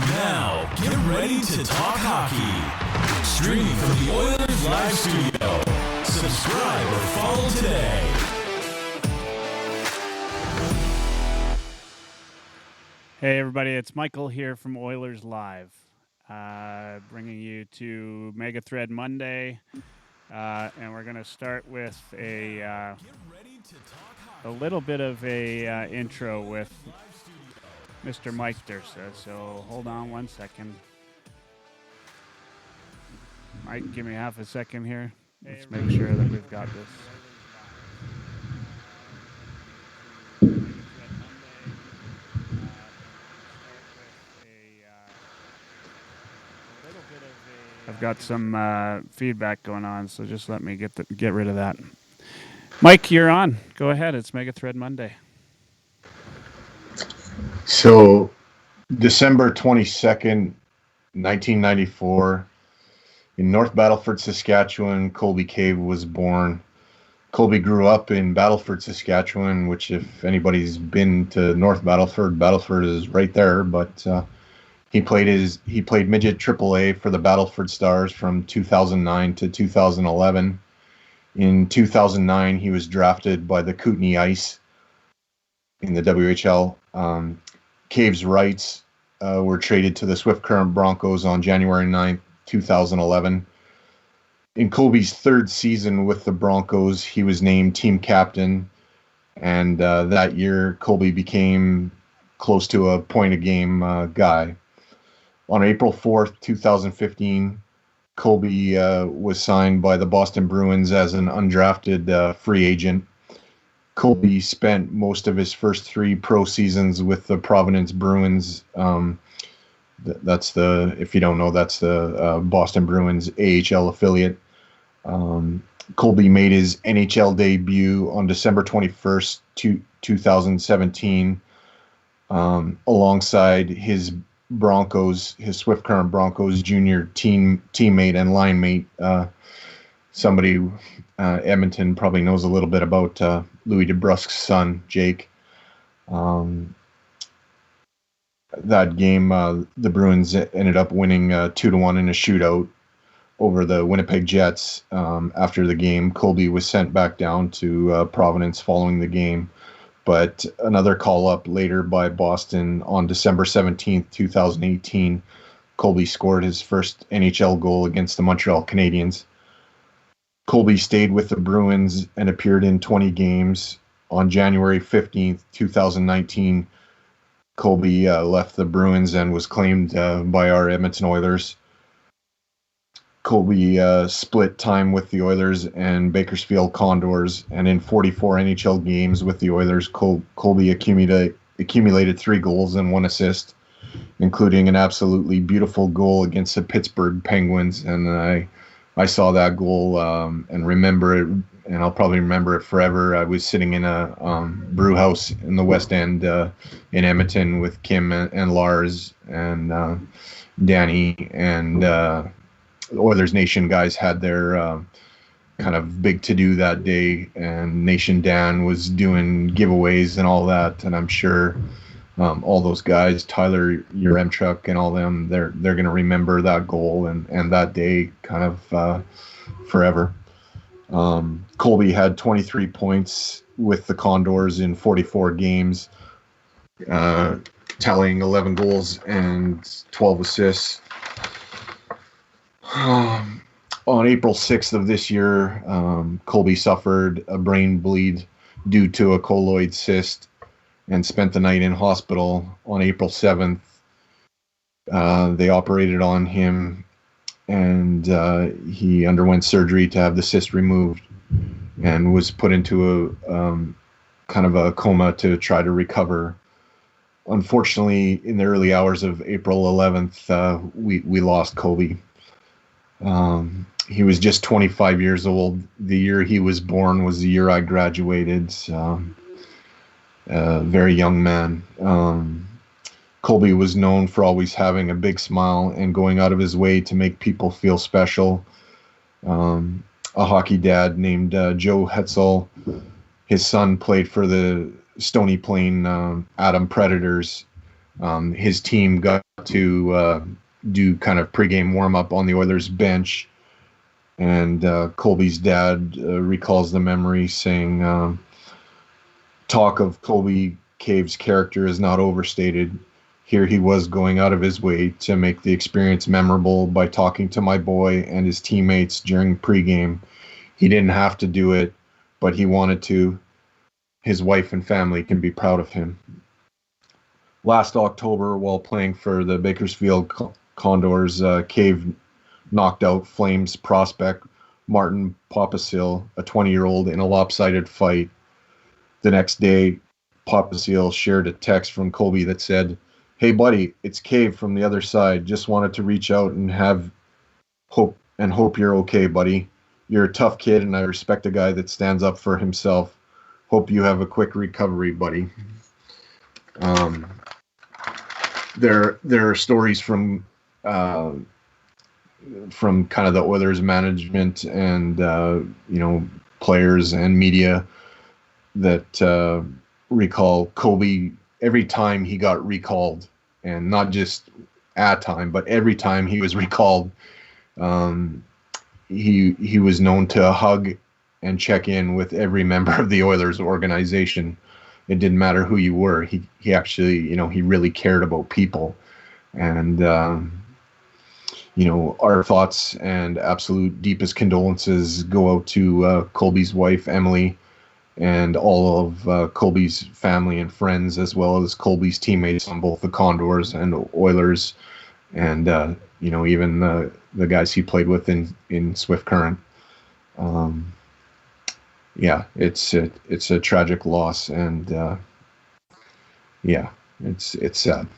Now, get ready to talk hockey. Streaming from the Oilers Live studio. Subscribe or follow today. Hey everybody, it's Michael here from Oilers Live, bringing you to Mega Thread Monday, and we're going to start with a little bit of a intro with Mr. Mike Dursa. So hold on one second. Mike, give me half a second here. Let's make sure that we've got this. I've got some feedback going on, so just let me get rid of that. Mike, you're on. Go ahead. It's Mega Thread Monday. So, December 22nd, 1994, in North Battleford, Saskatchewan, Colby Cave was born. Colby grew up in Battleford, Saskatchewan, which if anybody's been to North Battleford, Battleford is right there, but he played midget AAA for the Battleford Stars from 2009 to 2011. In 2009, he was drafted by the Kootenay Ice in the WHL. Cave's rights were traded to the Swift Current Broncos on January 9th, 2011. In Colby's third season with the Broncos, he was named team captain, and that year Colby became close to a point-a-game guy. On April 4th, 2015, Colby was signed by the Boston Bruins as an undrafted free agent. Colby spent most of his first three pro seasons with the Providence Bruins. That's the, if you don't know, that's the Boston Bruins AHL affiliate. Colby made his NHL debut on December 21st, 2017, alongside his Swift Current Broncos junior teammate and line mate, somebody Edmonton probably knows a little bit about, Louis DeBrusque's son, Jake. That game, the Bruins ended up winning 2-1 in a shootout over the Winnipeg Jets. After the game, Colby was sent back down to Providence following the game. But another call-up later by Boston on December 17th, 2018, Colby scored his first NHL goal against the Montreal Canadiens. Colby stayed with the Bruins and appeared in 20 games. On January 15th, 2019, Colby left the Bruins and was claimed by our Edmonton Oilers. Colby split time with the Oilers and Bakersfield Condors, and in 44 NHL games with the Oilers, Colby accumulated 3 goals and 1 assist, including an absolutely beautiful goal against the Pittsburgh Penguins. And I saw that goal and remember it, and I'll probably remember it forever. I was sitting in a brew house in the West End in Edmonton with Kim and Lars and Danny, and Oilers Nation guys had their kind of big to-do that day, and Nation Dan was doing giveaways and all that, and I'm sure all those guys, Tyler Yaremchuk and all them, they're going to remember that goal and that day kind of forever. Colby had 23 points with the Condors in 44 games, tallying 11 goals and 12 assists. On April 6th of this year, Colby suffered a brain bleed due to a colloid cyst and spent the night in hospital. On April 7th, they operated on him, and he underwent surgery to have the cyst removed and was put into a kind of a coma to try to recover. Unfortunately, in the early hours of April 11th, we lost Colby. He was just 25 years old. The year he was born was the year I graduated. Very young man. Colby was known for always having a big smile and going out of his way to make people feel special. A hockey dad named Joe Hetzel, his son played for the Stony Plain Adam Predators, His team got to do kind of pregame warm up on the Oilers bench, and Colby's dad recalls the memory, saying, "Talk of Colby Cave's character is not overstated. Here he was going out of his way to make the experience memorable by talking to my boy and his teammates during pregame. He didn't have to do it, but he wanted to. His wife and family can be proud of him." Last October, while playing for the Bakersfield Condors, Cave knocked out Flames prospect Martin Papasil, a 20-year-old, in a lopsided fight. The next day, Papasil shared a text from Colby that said, "Hey buddy, it's Cave from the other side. Just wanted to reach out and hope you're okay, buddy. You're a tough kid and I respect a guy that stands up for himself. Hope you have a quick recovery, buddy." There are stories from kind of the Oilers management and players and media that recall Colby every time he got recalled, and not just at time, but every time he was recalled. He was known to hug and check in with every member of the Oilers organization. It didn't matter who you were. He actually, he really cared about people. And, our thoughts and absolute deepest condolences go out to Colby's wife, Emily, and all of Colby's family and friends, as well as Colby's teammates on both the Condors and Oilers, and, even the guys he played with in Swift Current. It's a tragic loss, and it's sad.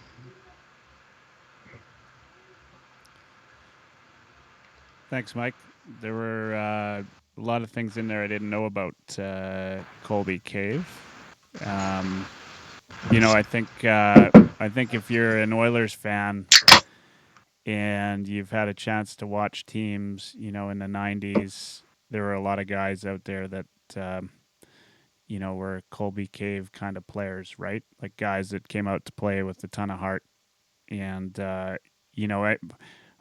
Thanks, Mike. There were a lot of things in there I didn't know about Colby Cave. I think if you're an Oilers fan and you've had a chance to watch teams, in the 90s, there were a lot of guys out there that were Colby Cave kind of players, right? Like guys that came out to play with a ton of heart. And,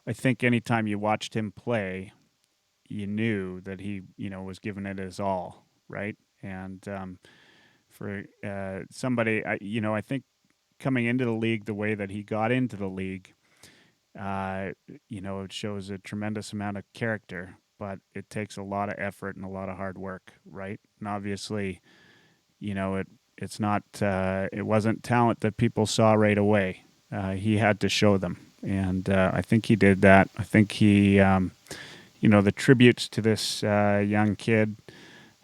I think anytime you watched him play, you knew that he, was giving it his all, right? And for somebody, I think coming into the league the way that he got into the league, it shows a tremendous amount of character, but it takes a lot of effort and a lot of hard work, right? And obviously, it's not, it wasn't talent that people saw right away. He had to show them. And I think he did that. I think he, the tributes to this young kid,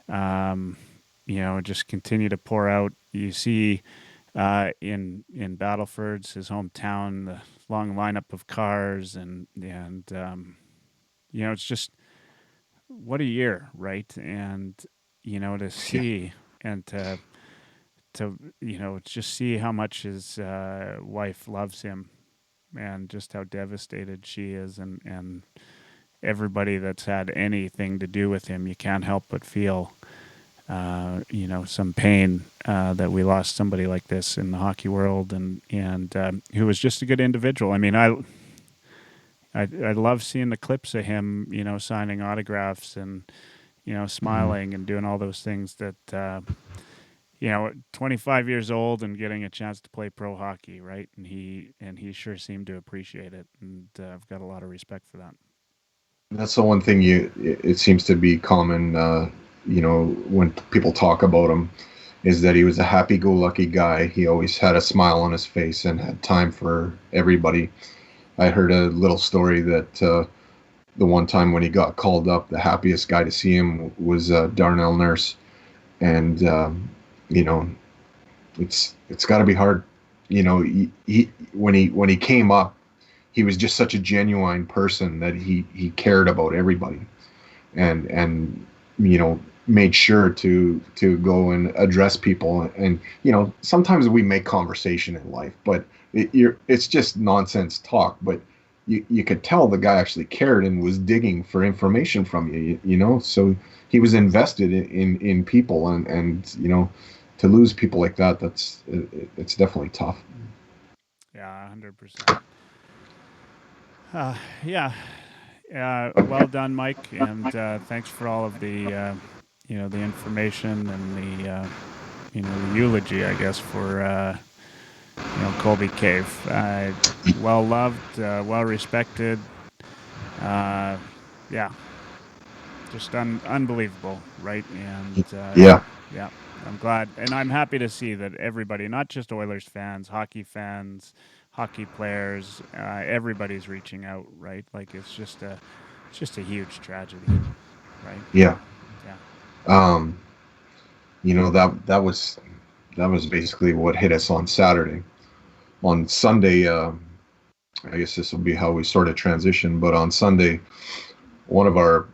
just continue to pour out. You see in Battleford's, his hometown, the long lineup of cars, and it's just, what a year, right? And to see and to just see how much his wife loves him, and just how devastated she is, and everybody that's had anything to do with him, you can't help but feel some pain that we lost somebody like this in the hockey world, and who was just a good individual. I mean, I love seeing the clips of him, signing autographs and, smiling and doing all those things that, 25 years old and getting a chance to play pro hockey, right? And he sure seemed to appreciate it, and I've got a lot of respect for that. That's the one thing it seems to be common, when people talk about him, is that he was a happy-go-lucky guy. He always had a smile on his face and had time for everybody. I heard a little story that the one time when he got called up, the happiest guy to see him was Darnell Nurse. And, it's got to be hard. When he came up, he was just such a genuine person that he cared about everybody, and made sure to go and address people. And sometimes we make conversation in life, but it's just nonsense talk. But you could tell the guy actually cared and was digging for information from you. So he was invested in people, and to lose people like that, it's definitely tough. Yeah, 100%. Yeah. Well done, Mike, and thanks for all of the the information and the eulogy, I guess, for Colby Cave. Well loved, well respected. Yeah, just unbelievable, right? And Yeah, yeah, I'm glad, and I'm happy to see that everybody, not just Oilers fans, hockey players, everybody's reaching out, right? Like it's just a huge tragedy, right? yeah. Yeah. Um, that was basically what hit us on Saturday. On Sunday, I guess this will be how we sort of transition. But on Sunday, one of our,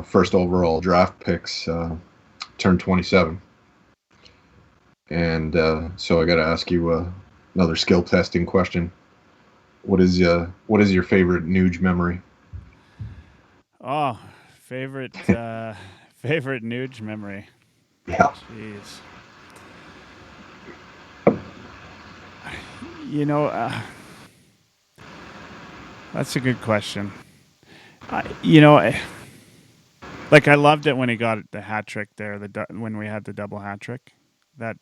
first overall draft picks turned 27, and so I got to ask you another skill testing question. What is your favorite Nuge memory? Oh, favorite favorite Nuge memory. Yeah. Jeez. You know, that's a good question. Like I loved it when he got the hat trick there. When we had the double hat trick, that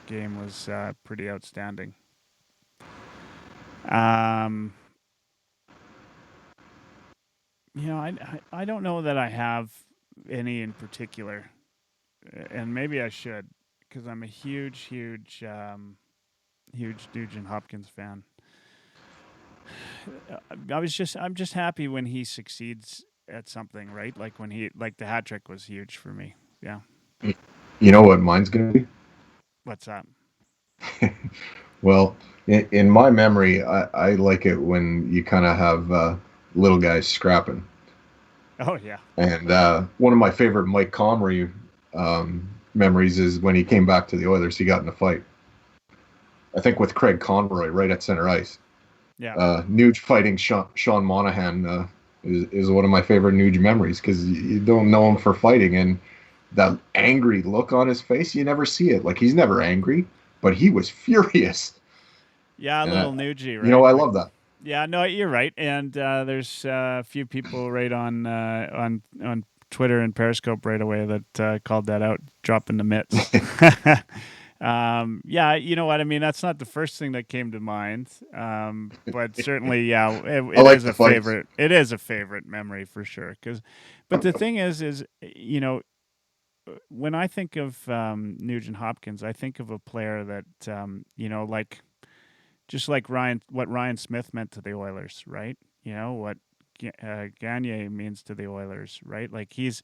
game was pretty outstanding. Um, I don't know that I have any in particular, and maybe I should because I'm a huge Nugent Hopkins fan. I'm just happy when he succeeds at something, right? Like like the hat trick was huge for me. Yeah. You know what mine's gonna be? What's that? Well, in my memory, I like it when you kind of have little guys scrapping. Oh yeah. And one of my favorite Mike Comrie memories is when he came back to the Oilers. He got in a fight, I think, with Craig Conroy right at center ice. Yeah. Nuge fighting Sean Monahan is one of my favorite Nuge memories because you don't know him for fighting, and that angry look on his face, you never see it. Like, he's never angry, but he was furious. Yeah, a And little Nugie, right? I Like love that. yeah, no, you're right. And there's a few people right on Twitter and Periscope right away that called that out, dropping the mitts. Yeah, you know what I mean. That's not the first thing that came to mind, but certainly, yeah, I it like is the a fights. favorite. It is a favorite memory for sure. But the thing is, when I think of Nugent Hopkins, I think of a player that like just like what Ryan Smith meant to the Oilers, right? You know what Gagne means to the Oilers, right? Like he's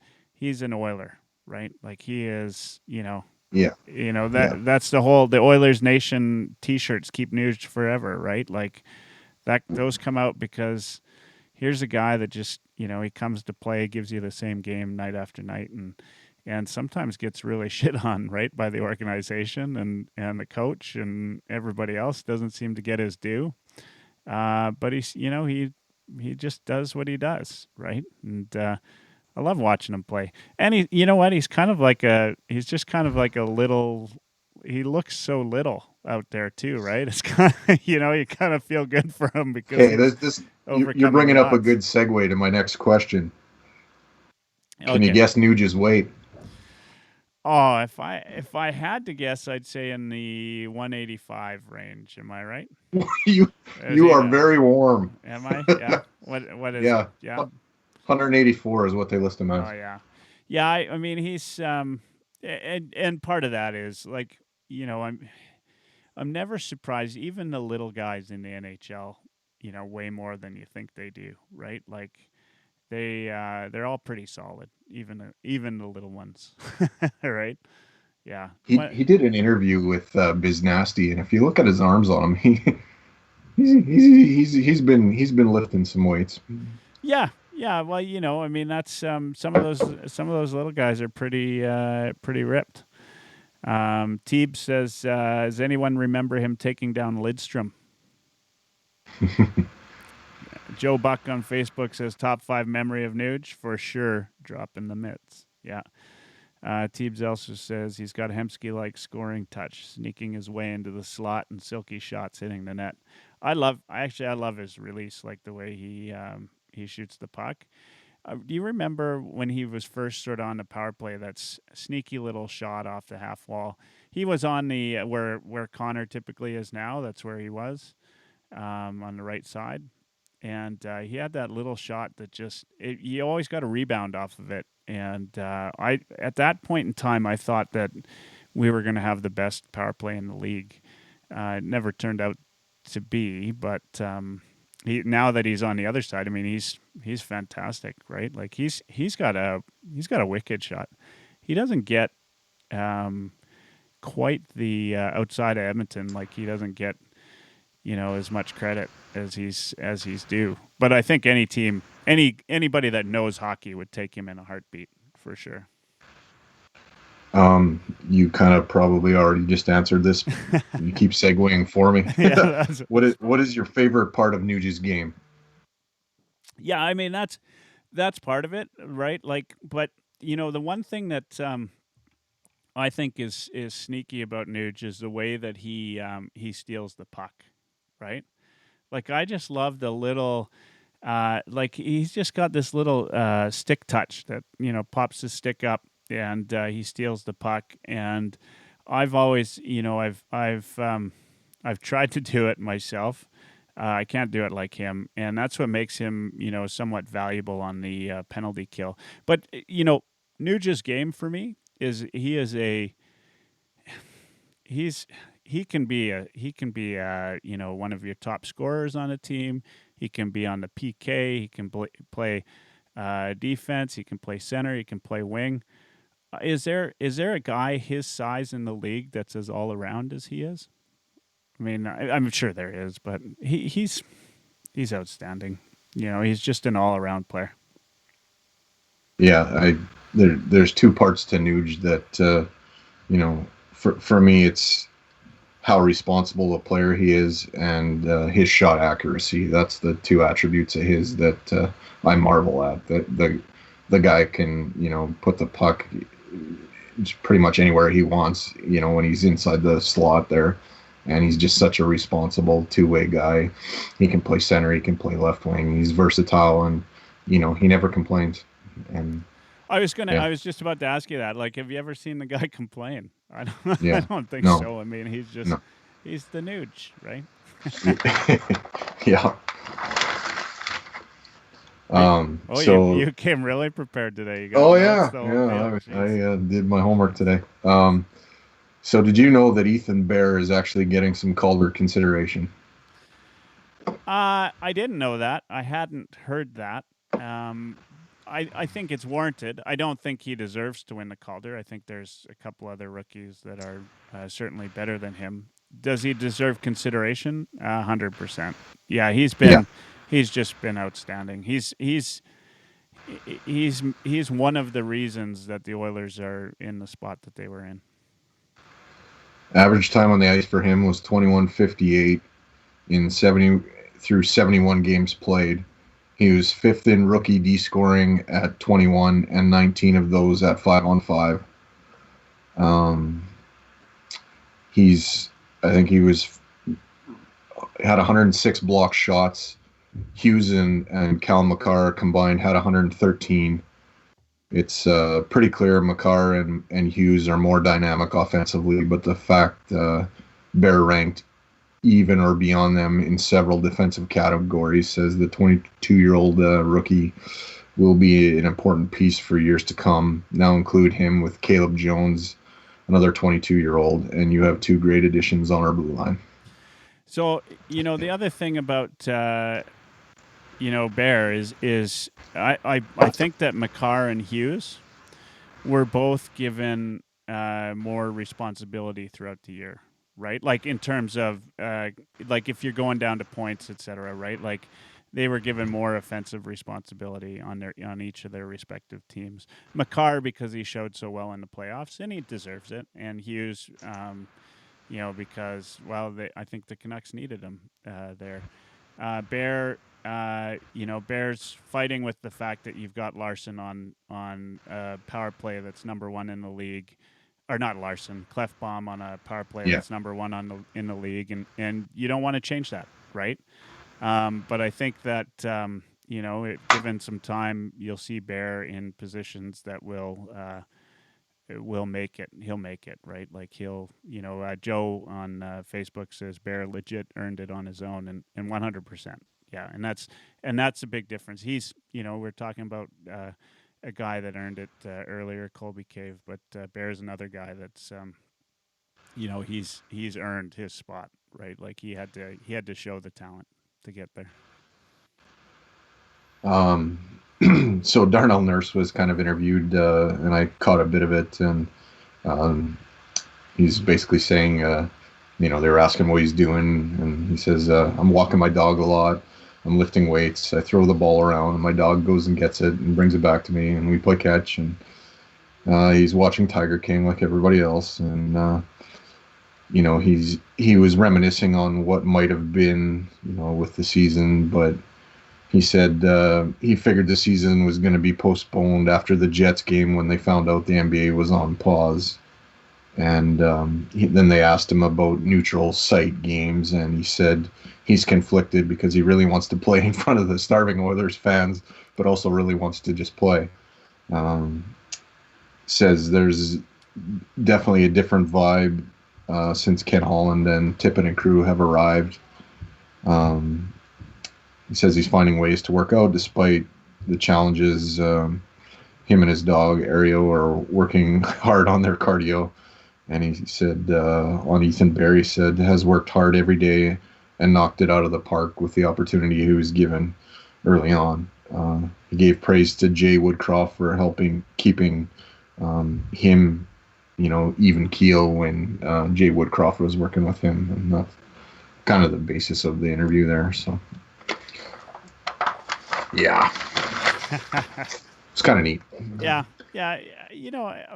an Oiler, right? Like he is, Yeah, yeah. that's the Oilers Nation T-shirts keep Nuge forever, right? Like those come out because here's a guy that just he comes to play, gives you the same game night after night, and sometimes gets really shit on, right, by the organization and the coach and everybody else. Doesn't seem to get his due. But he's he just does what he does, right? And I love watching him play. And you know what, he's just kind of like a little. He looks so little out there too, right? It's kind of you kind of feel good for him because Hey, he's you're overcoming bringing the up a odds. good segue to my next question. Can you Okay. guess Nuge's weight? Oh, if I had to guess, I'd say in the 185 range. Am I right? you Is you he? are very warm. Am I? Yeah. What is Yeah, he? Yeah. 184 is what they list him Oh as. yeah. Yeah. I mean, he's and part of that is like I'm never surprised. Even the little guys in the NHL, way more than you think they do, right? Like they're all pretty solid, even the little ones, right? Yeah. He What? he did an interview with Biz Nasty, and if you look at his arms on him, he's been lifting some weights. Yeah, yeah. Well, I mean, that's some of those little guys are pretty ripped. Teeb says, "Does anyone remember him taking down Lidstrom?" Joe Buck on Facebook says, "Top five memory of Nuge for sure. Dropping the mitts." Yeah. Teebs also says he's got a Hemsky-like scoring touch, sneaking his way into the slot and silky shots hitting the net. I love his release, like the way he shoots the puck. Do you remember when he was first sort of on the power play? That's sneaky little shot off the half wall. He was on the where Connor typically is now. That's where he was, on the right side, and he had that little shot that you always got a rebound off of it. And I at that point in time, I thought that we were going to have the best power play in the league. It never turned out to be, but now that he's on the other side, I mean, he's fantastic, right? Like he's got a wicked shot. He doesn't get quite the outside of Edmonton, like he doesn't get as much credit as he's due. But I think any team, anybody that knows hockey would take him in a heartbeat for sure. You kind of probably already just answered this. You keep segueing for me. Yeah, What is your favorite part of Nuge's game? yeah. I mean, that's part of it, right? Like, but the one thing that I think is sneaky about Nuge is the way that he steals the puck, right? Like I just love the little, like he's just got this little stick touch that pops his stick up and he steals the puck. And I've always, I've tried to do it myself. I can't do it like him, and that's what makes him, somewhat valuable on the penalty kill. But Nuge's game for me is he's he can be one of your top scorers on a team. He can be on the PK. He can play defense. He can play center. He can play wing. Is there a guy his size in the league that's as all around as he is? I mean, I'm sure there is, but he's outstanding. He's just an all around player. Yeah, there's two parts to Nuge that for me it's how responsible a player he is and his shot accuracy. That's the two attributes of his that I marvel at. That the guy can put the puck pretty much anywhere he wants. When he's inside the slot there, and he's just such a responsible two-way guy. He can play center. He can play left wing. He's versatile, and he never complains. And I was yeah. I was just about to ask you that. Like, have you ever seen the guy complain? I don't. I Yeah. don't think No. so. I mean, No. he's the Nuge, right? Yeah. Oh, So. you came really prepared today. You got Oh notes yeah, the whole deal. I did my homework today. So did you know that Ethan Bear is actually getting some Calder consideration? I didn't know that. I hadn't heard that. I think it's warranted. I don't think he deserves to win the Calder. I think there's a couple other rookies that are certainly better than him. Does he deserve consideration? 100%. Yeah, he's just been outstanding. He's one of the reasons that the Oilers are in the spot that they were in. Average time on the ice for him was 21:58 in 71 games played. He was fifth in rookie D scoring at 21, and 19 of those at 5-on-5. I think he had 106 block shots. Hughes and Cal Makar combined had 113. It's pretty clear Makar and Hughes are more dynamic offensively, but the fact Bear ranked even or beyond them in several defensive categories says the 22-year-old rookie will be an important piece for years to come. Now include him with Caleb Jones, another 22-year-old, and you have two great additions on our blue line. So, the other thing about Bear is I think that Makar and Hughes were both given more responsibility throughout the year, right? Like in terms of like if you're going down to points, etc., right? Like they were given more offensive responsibility on each of their respective teams. Makar because he showed so well in the playoffs and he deserves it, and Hughes, because I think the Canucks needed him there. Bear, Bear's fighting with the fact that you've got Larson on power play that's number one in the league, or not Larson, Clefbaum on a power play that's number one in the league, and you don't want to change that, right? But I think that given some time, you'll see Bear in positions that will make it. He'll make it, right? Like Joe on Facebook says Bear legit earned it on his own, and 100%. Yeah, and that's a big difference. We're talking about a guy that earned it earlier, Colby Cave, but Bear's another guy that's he's earned his spot, right? Like he had to show the talent to get there. So Darnell Nurse was kind of interviewed, and I caught a bit of it, and um, he's basically saying, they were asking what he's doing, and he says, I'm walking my dog a lot, I'm lifting weights, I throw the ball around, and my dog goes and gets it and brings it back to me, and we play catch, and he's watching Tiger King like everybody else, and he was reminiscing on what might have been, with the season, but he said he figured the season was going to be postponed after the Jets game when they found out the NBA was on pause. And then they asked him about neutral site games, and he said he's conflicted because he really wants to play in front of the starving Oilers fans, but also really wants to just play. Says there's definitely a different vibe since Ken Holland and Tippett and crew have arrived. He says he's finding ways to work out despite the challenges. Him and his dog, Ario, are working hard on their cardio. And he said on Ethan Berry said has worked hard every day and knocked it out of the park with the opportunity he was given early on. He gave praise to Jay Woodcroft for keeping him, even keel when Jay Woodcroft was working with him. And that's kind of the basis of the interview there. So, yeah. It's kind of neat. Yeah. I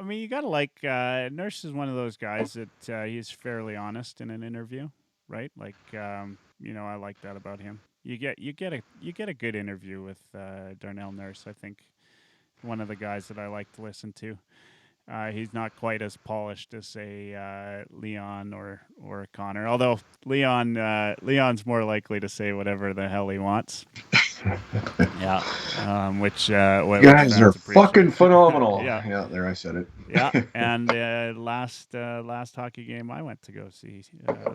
mean, you gotta like Nurse is one of those guys that he's fairly honest in an interview, right? Like, I like that about him. You get a good interview with Darnell Nurse. I think one of the guys that I like to listen to. He's not quite as polished as say Leon or Connor, although Leon's more likely to say whatever the hell he wants. Yeah, which you guys are fucking phenomenal. Yeah, there I said it. Yeah, and last hockey game I went to go see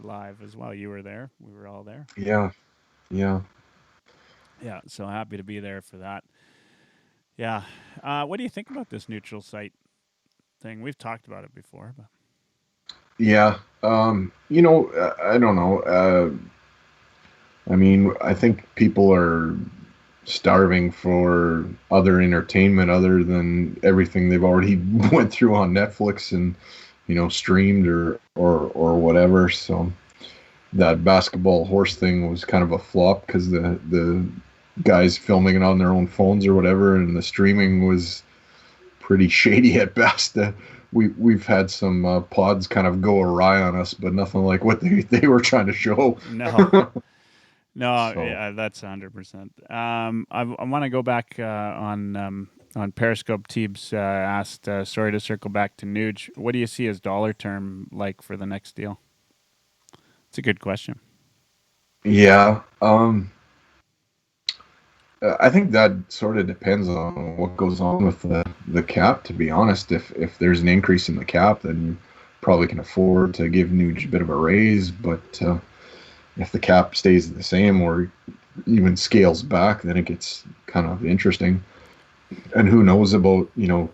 live as well. You were there. We were all there. Yeah. So happy to be there for that. Yeah, what do you think about this neutral site thing? We've talked about it before, but yeah, I don't know. I mean, I think people are starving for other entertainment other than everything they've already went through on Netflix and streamed or whatever. So that basketball horse thing was kind of a flop because the guys filming it on their own phones or whatever, and the streaming was pretty shady at best. We've had some pods kind of go awry on us, but nothing like what they were trying to show. No, so. Yeah, that's 100%. I want to go back on Periscope. Teebs asked, sorry to circle back to Nuge. What do you see as dollar term like for the next deal? It's a good question. Yeah. I think that sort of depends on what goes on with the cap, to be honest. If there's an increase in the cap, then you probably can afford to give Nuge a bit of a raise, but if the cap stays the same or even scales back, then it gets kind of interesting. And who knows about,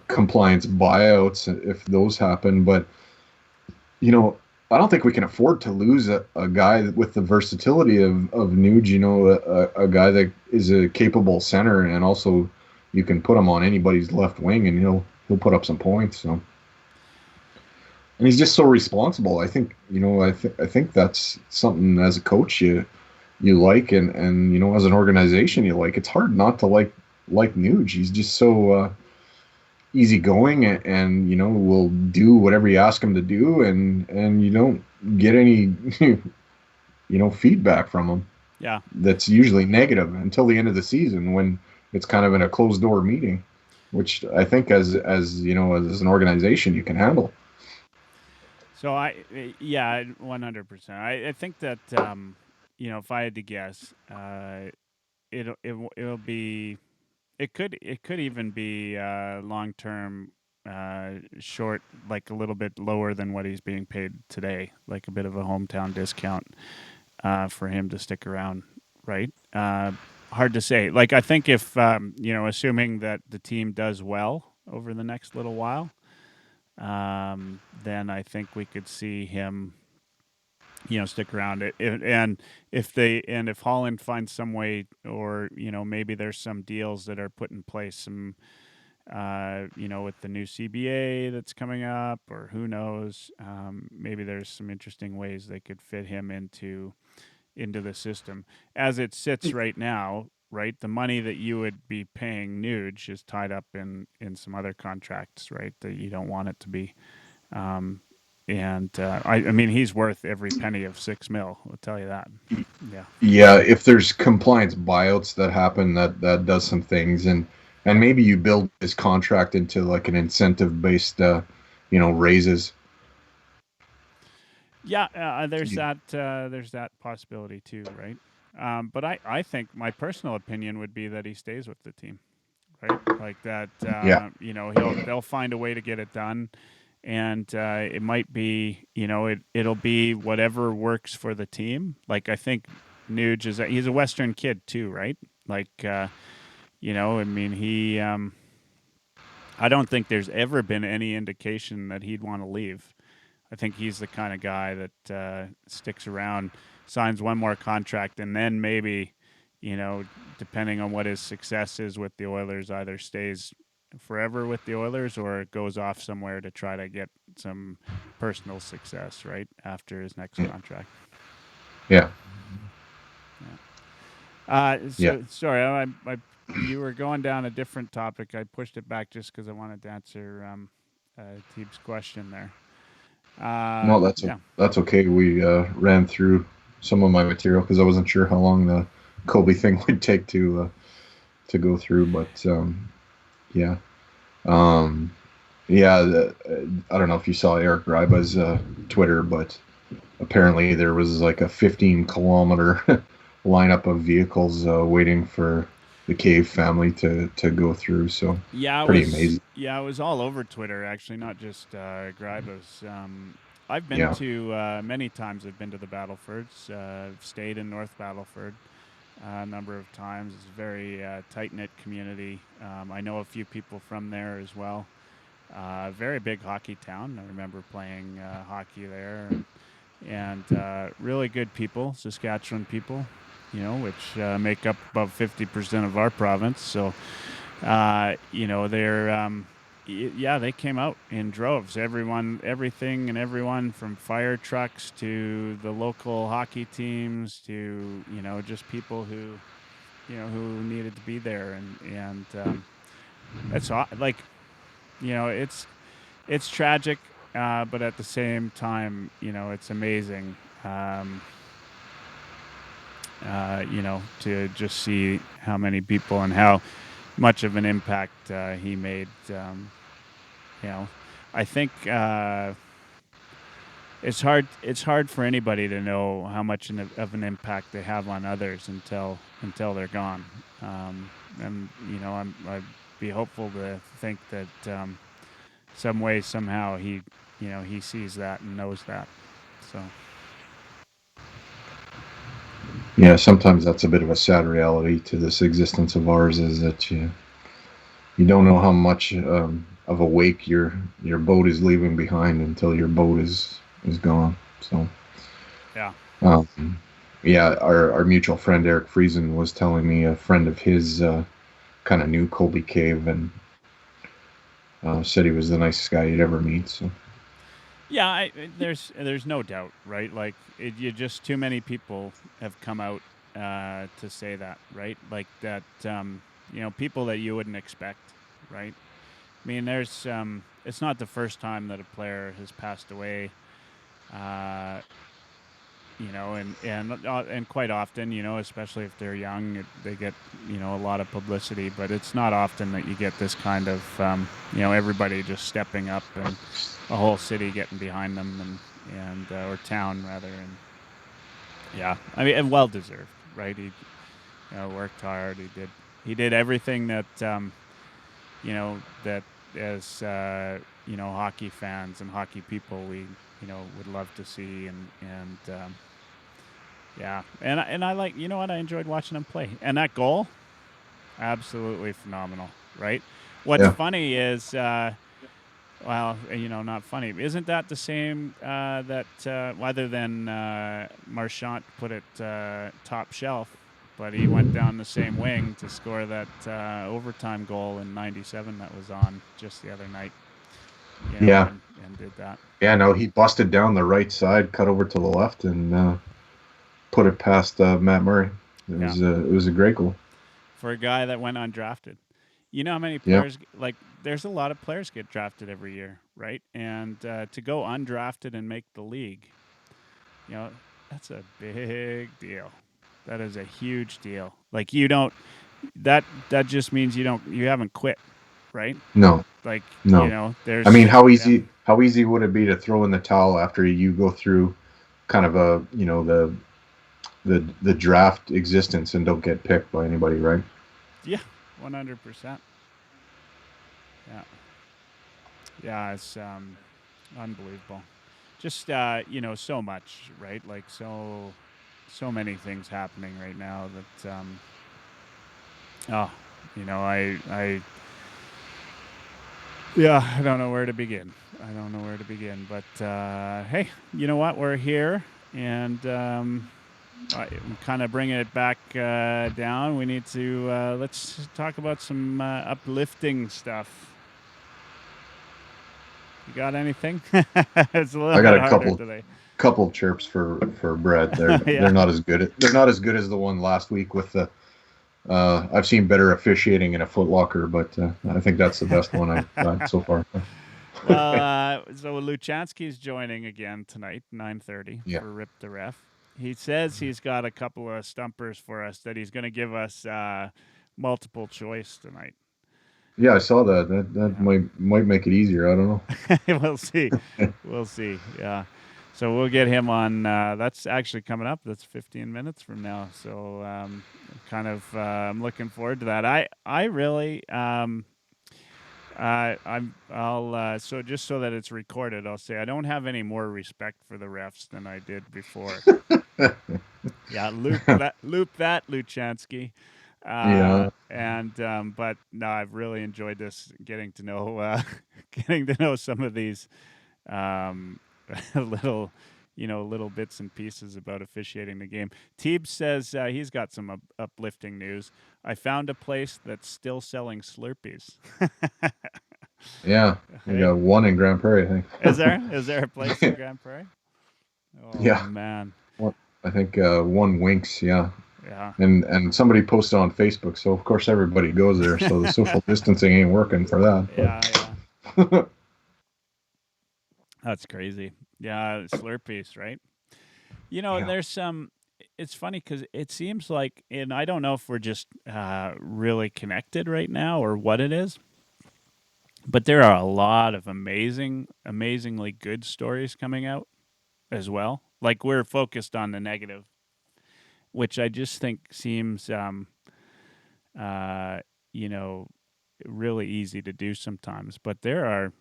compliance buyouts if those happen. But, I don't think we can afford to lose a guy with the versatility of Nuge, a guy that is a capable center, and also you can put him on anybody's left wing and he'll put up some points. So. And he's just so responsible. I think, I think that's something as a coach you like, and as an organization you like. It's hard not to like Nuge. He's just so easygoing and will do whatever you ask him to do, and you don't get any feedback from him. Yeah. That's usually negative until the end of the season when it's kind of in a closed door meeting, which I think as an organization you can handle. So 100%. I think that if I had to guess, it'll be it could even be long term, short, like a little bit lower than what he's being paid today, like a bit of a hometown discount for him to stick around, right? Hard to say. Like I think if assuming that the team does well over the next little while, then I think we could see him stick around and if Holland finds some way, or maybe there's some deals that are put in place, some with the new CBA that's coming up, or who knows, maybe there's some interesting ways they could fit him into the system as it sits right now. Right, the money that you would be paying Nuge is tied up in some other contracts, right? That you don't want it to be. Um, and I mean, he's worth every penny of $6 million. I'll tell you that. Yeah. Yeah, if there's compliance buyouts that happen, that does some things, and maybe you build his contract into like an incentive based, raises. Yeah, there's that possibility too, right? But I think my personal opinion would be that he stays with the team, right? Like that, Yeah, they'll find a way to get it done, and it might be, it'll be whatever works for the team. Like I think Nuge he's a Western kid too, right? Like, I mean, I don't think there's ever been any indication that he'd want to leave. I think he's the kind of guy that sticks around, signs one more contract, and then maybe, depending on what his success is with the Oilers, either stays forever with the Oilers or goes off somewhere to try to get some personal success, right, after his next contract. yeah, Sorry, you were going down a different topic. I pushed it back just because I wanted to answer Teeb's question there. no, Yeah. that's okay. We ran through some of my material because I wasn't sure how long the Kobe thing would take to go through, but yeah, I don't know if you saw Eric Ryba's Twitter, but apparently there was like a 15-kilometer lineup of vehicles waiting for the Cave family to go through. So Yeah, pretty amazing. Yeah, it was all over Twitter actually, not just Gryba's. I've been Yeah. to many times. I've been to the Battlefords. I've stayed in North Battleford a number of times. It's a very tight knit community. I know a few people from there as well. Very big hockey town. I remember playing hockey there, and really good people, Saskatchewan people, which make up about 50% of our province. So, they're they came out in droves. Everyone from fire trucks to the local hockey teams to just people who needed to be there, and it's like it's tragic, but at the same time, it's amazing. To just see how many people and how much of an impact he made. I think it's hard. It's hard for anybody to know how much of an impact they have on others until they're gone. And I'd be hopeful to think that some way, somehow, he sees that and knows that. So. Yeah, sometimes that's a bit of a sad reality to this existence of ours, is that you don't know how much of a wake your boat is leaving behind until your boat is gone. So Yeah. Our mutual friend Eric Friesen was telling me a friend of his kind of knew Colby Cave and said he was the nicest guy you'd ever meet. So Yeah, there's no doubt, right? Like you just too many people have come out to say that, right? Like that, people that you wouldn't expect, right? I mean, there's it's not the first time that a player has passed away, and quite often, especially if they're young, they get a lot of publicity. But it's not often that you get this kind of everybody just stepping up and a whole city getting behind them, and or town rather, and Yeah, I mean, and well deserved, right? He worked hard. He did everything that that as hockey fans and hockey people we would love to see, and yeah, and I like what I enjoyed watching him play, and that goal, absolutely phenomenal, right? What's Yeah. funny is. Well, not funny. Isn't that the same that other than Marchand put it top shelf, but he went down the same wing to score that overtime goal in '97 that was on just the other night, Yeah. and did that. Yeah. No, he busted down the right side, cut over to the left, and put it past Matt Murray. Yeah, It was a great goal. for a guy that went undrafted. You know how many Yeah. players there's a lot of players get drafted every year, right? And to go undrafted and make the league, that's a big deal. That is a huge deal. Like you don't that just means you haven't quit, right? No. Like, No. there's I mean, how easy would it be to throw in the towel after you go through kind of the draft existence and don't get picked by anybody, right? yeah, 100%. Yeah. Yeah, it's unbelievable. Just so much, right? Like so many things happening right now that oh, I yeah, I don't know where to begin. But hey, you know what? We're here, and I'm kind of bringing it back down. We need to let's talk about some uplifting stuff. You got anything? It's a little I got bit a harder today. couple chirps for Brett. They're Yeah. they're not as good. They're not as good as the one last week with the. I've seen better officiating in a Foot Locker, but I think that's the best one I've got so far. Well, so Luchansky's joining again tonight, 9:30 Yeah. for Rip the Ref. He says he's got a couple of stumpers for us that he's going to give us multiple choice tonight. Yeah, I saw that. That Yeah. might make it easier. I don't know. We'll see. We'll see. Yeah. So we'll get him on. That's actually coming up. That's 15 minutes from now. So I'm looking forward to that. I really I'll so just so that it's recorded, I'll say I don't have any more respect for the refs than I did before. Yeah, loop that, Luchansky. Yeah. And but no, I've really enjoyed this, getting to know getting to know some of these um, little little bits and pieces about officiating the game. Teeb says he's got some uplifting news. I found a place that's still selling Slurpees. Yeah. We Hey, got one in Grand Prairie, I think. is there a place in Grand Prairie? Oh Yeah. man, One, I think one Winks. Yeah. yeah. And somebody posted on Facebook, so of course everybody goes there. So the social distancing ain't working for that. Yeah, yeah. But That's crazy. Yeah, Slurpees, right? And yeah. there's some. It's funny because it seems like, and I don't know if we're just really connected right now or what it is, but there are a lot of amazingly good stories coming out as well. Like we're focused on the negative, which I just think seems, uh, you know, really easy to do sometimes. But there's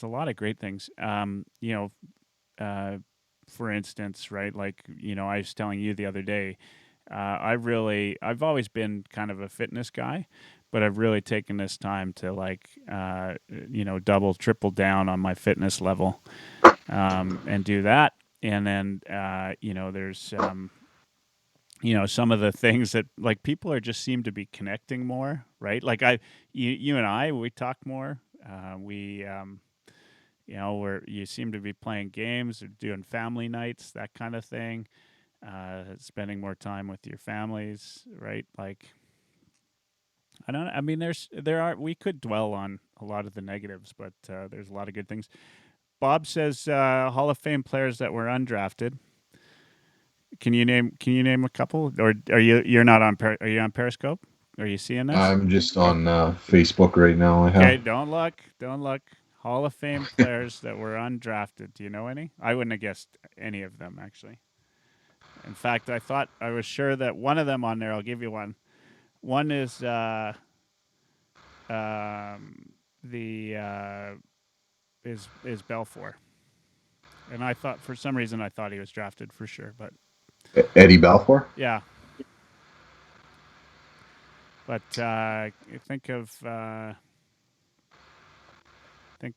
a lot of great things. Uh, for instance, right? Like, I was telling you the other day, I've always been kind of a fitness guy, but I've really taken this time to like, double, triple down on my fitness level, and do that. And then, there's, some of the things that like people are just seem to be connecting more, right? Like you and I, we talk more. Where you seem to be playing games or doing family nights, that kind of thing, spending more time with your families, right? Like, I mean, we could dwell on a lot of the negatives, but there's a lot of good things. Bob says Hall of Fame players that were undrafted. Can you name a couple? Or you're not on, are you on Periscope? Are you seeing this? I'm just on Facebook right now. I Okay, have. don't look. Hall of Fame players that were undrafted. Do you know any? I wouldn't have guessed any of them, actually. In fact, I was sure that one of them on there. I'll give you one. One is the is Belfour, and I thought for some reason I thought he was drafted for sure, but Eddie Balfour. yeah. But think of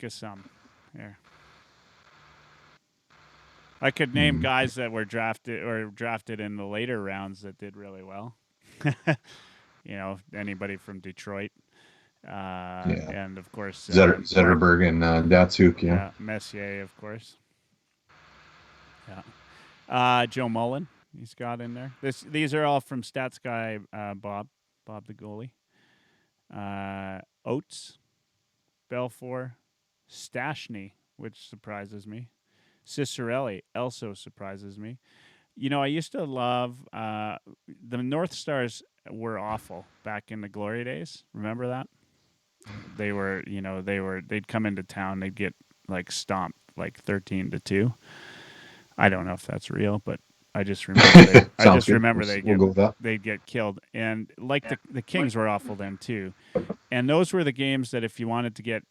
some here. I could name guys that were drafted in the later rounds that did really well. Anybody from Detroit, and of course Zetterberg and Datsuk. Yeah. Messier, of course. Yeah. Joe Mullen, he's got in there. These are all from Stats Guy Bob the goalie. Oates, Belfour, Stashny, which surprises me. Cicerelli also surprises me. I used to love the North Stars were awful back in the glory days. Remember that? They'd come into town, they'd get like stomped like 13-2. I don't know if that's real, but I just remember they'd get killed. And like the Kings were awful then too. And those were the games that if you wanted to get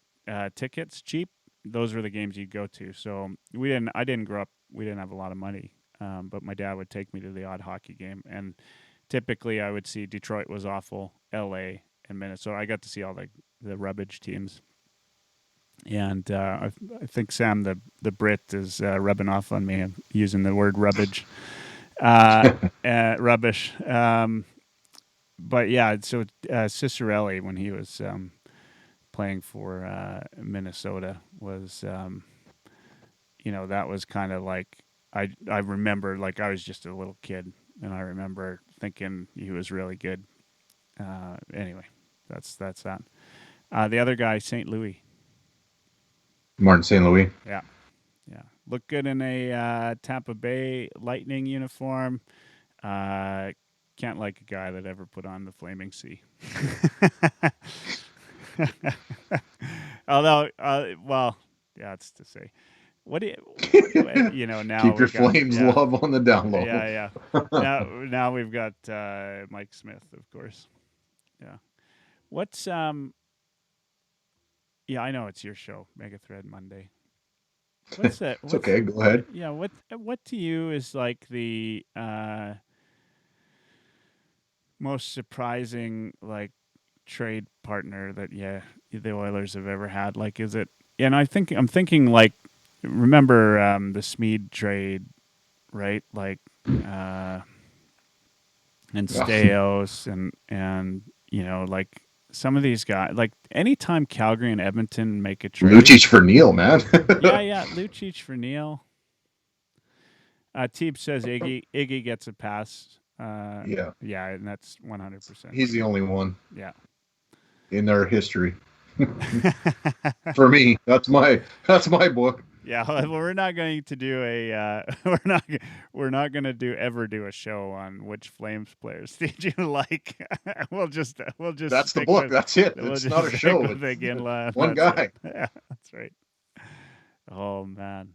tickets cheap, those were the games you'd go to. So I didn't grow up, we didn't have a lot of money. But my dad would take me to the odd hockey game. And typically I would see Detroit was awful, LA and Minnesota. I got to see all the rubbish teams. And I think Sam, the Brit, is rubbing off on me. I'm using the word rubbish. Rubbish. But yeah, so Cicerelli, when he was playing for Minnesota, was, that was kind of like, I remember, like, I was just a little kid, and I remember thinking he was really good. Anyway, that's that. The other guy, St. Louis. Martin St. Louis. Yeah. Looked good in a Tampa Bay Lightning uniform. Can't like a guy that ever put on the Flaming Sea. Although, it's to say. What do you, now keep your Flames love on the down low. Yeah. Now we've got Mike Smith, of course. Yeah. What's Yeah, I know it's your show, Mega Thread Monday. What's that? It's okay. Go ahead. Yeah. What to you is like the most surprising like trade partner that the Oilers have ever had? Like, is it? And I'm thinking like, remember the Smead trade, right? Like, and Steos and like some of these guys. Like anytime Calgary and Edmonton make a trade, Lucic for Neil, man. yeah, Lucic for Neil. Teeb says Iggy gets a pass. Yeah, and that's 100%. He's the only one. Yeah. In their history. For me, that's my book. Yeah, well, we're not going to do we're not going to ever do a show on which Flames players did you like. We'll just That's the book. That's it. It's not a show. It's one guy. Yeah, that's right. Oh man.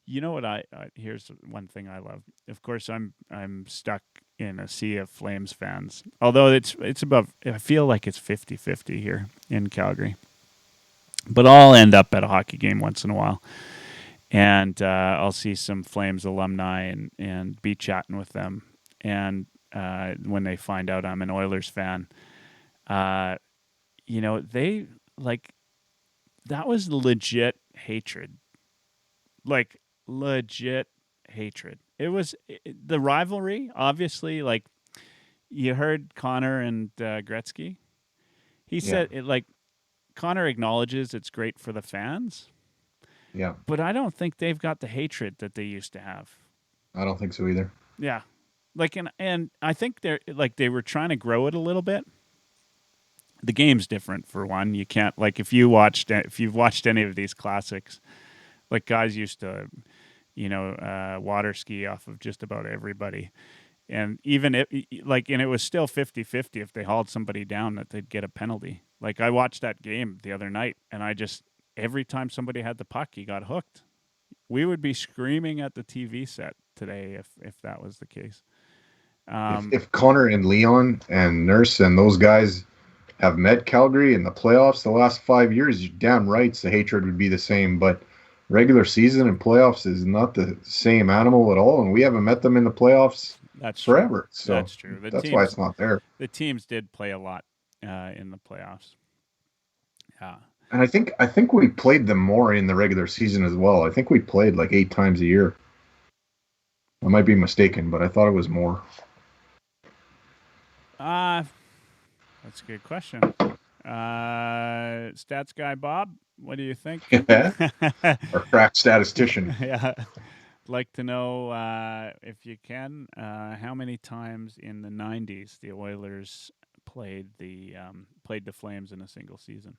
You know what here's one thing I love. Of course I'm stuck in a sea of Flames fans. Although it's above, I feel like it's 50-50 here in Calgary. But I'll end up at a hockey game once in a while. And I'll see some Flames alumni and be chatting with them. And when they find out I'm an Oilers fan, they like, that was legit hatred. Like legit hatred. It was the rivalry, obviously. Like you heard Connor and Gretzky. He said it, like Connor acknowledges it's great for the fans. Yeah. But I don't think they've got the hatred that they used to have. I don't think so either. Yeah. Like and I think they were trying to grow it a little bit. The game's different for one. You can't, like, if you've watched any of these classics, like guys used to water ski off of just about everybody. And even and it was still 50-50 if they hauled somebody down that they'd get a penalty. Like I watched that game the other night and every time somebody had the puck, he got hooked. we would be screaming at the TV set today if that was the case. If Connor and Leon and Nurse and those guys have met Calgary in the playoffs the last 5 years, you're damn right the hatred would be the same. But regular season and playoffs is not the same animal at all, and we haven't met them in the playoffs That's forever. True. So that's true. that's why it's not there. The teams did play a lot in the playoffs. Yeah. And I think we played them more in the regular season as well. I think we played like 8 times a year. I might be mistaken, but I thought it was more. That's a good question. Stats guy Bob, what do you think? Our crack statistician. Yeah. Like to know, if you can, how many times in the 90s the Oilers played the Flames in a single season.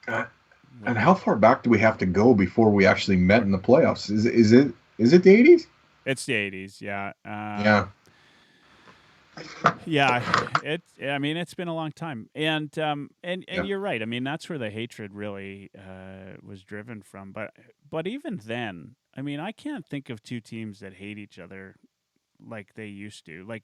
And how far back do we have to go before we actually met in the playoffs? Is it the 80s? It's the 80s, yeah. Yeah. Yeah, I mean, it's been a long time, and you're right. I mean, that's where the hatred really was driven from. But even then, I mean, I can't think of two teams that hate each other like they used to. Like,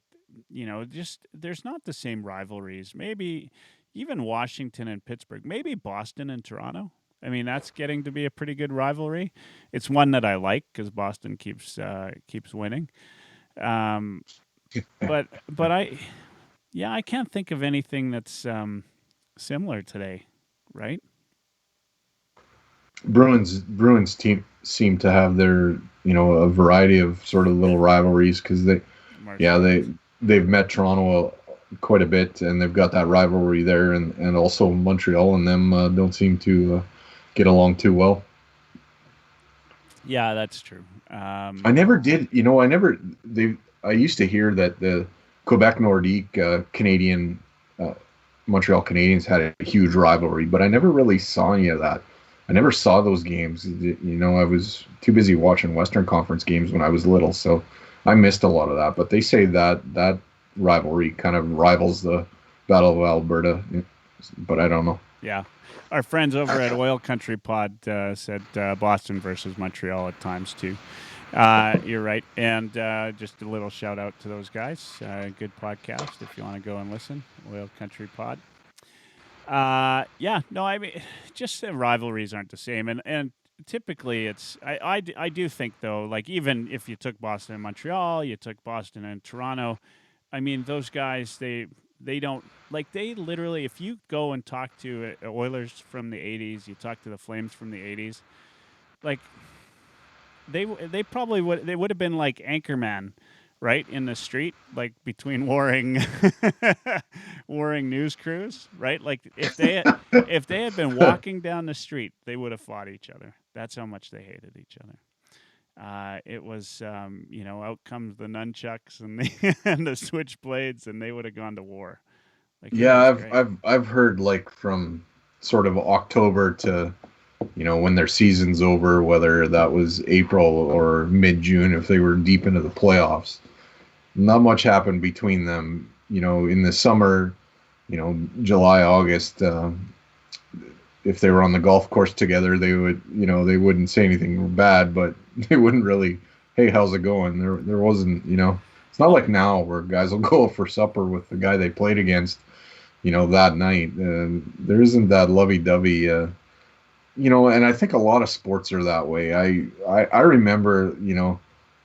just there's not the same rivalries. Maybe even Washington and Pittsburgh. Maybe Boston and Toronto. I mean, that's getting to be a pretty good rivalry. It's one that I like because Boston keeps winning. But I can't think of anything that's similar today, right? Bruins team seem to have their a variety of sort of little rivalries because they've met Toronto quite a bit and they've got that rivalry there, and also Montreal and them don't seem to get along too well. Yeah, that's true. I never did. I used to hear that the Quebec Nordique Canadian Montreal Canadiens had a huge rivalry, but I never really saw any of that. I never saw those games. I was too busy watching Western Conference games when I was little, so I missed a lot of that. But they say that rivalry kind of rivals the Battle of Alberta, but I don't know. Yeah. Our friends over at Oil Country Pod said Boston versus Montreal at times too. You're right. And just a little shout out to those guys. Good podcast if you want to go and listen. Oil Country Pod. I mean, just the rivalries aren't the same. And typically it's, I do think though, like even if you took Boston and Montreal, you took Boston and Toronto, I mean, those guys, they don't, like they literally, if you go and talk to Oilers from the 80s, you talk to the Flames from the 80s, like they probably would have been like Anchorman, right, in the street, like between warring news crews, right? Like if they had been walking down the street, they would have fought each other. That's how much they hated each other. It was, out comes the nunchucks and the and the switchblades, and they would have gone to war. Like, I've heard like from sort of October to when their season's over, whether that was April or mid-June, if they were deep into the playoffs, not much happened between them. In the summer, July, August, if they were on the golf course together, they would, they wouldn't say anything bad, but they wouldn't really, hey, how's it going? There wasn't, it's not like now where guys will go for supper with the guy they played against, that night. There isn't that lovey-dovey, and I think a lot of sports are that way. I remember,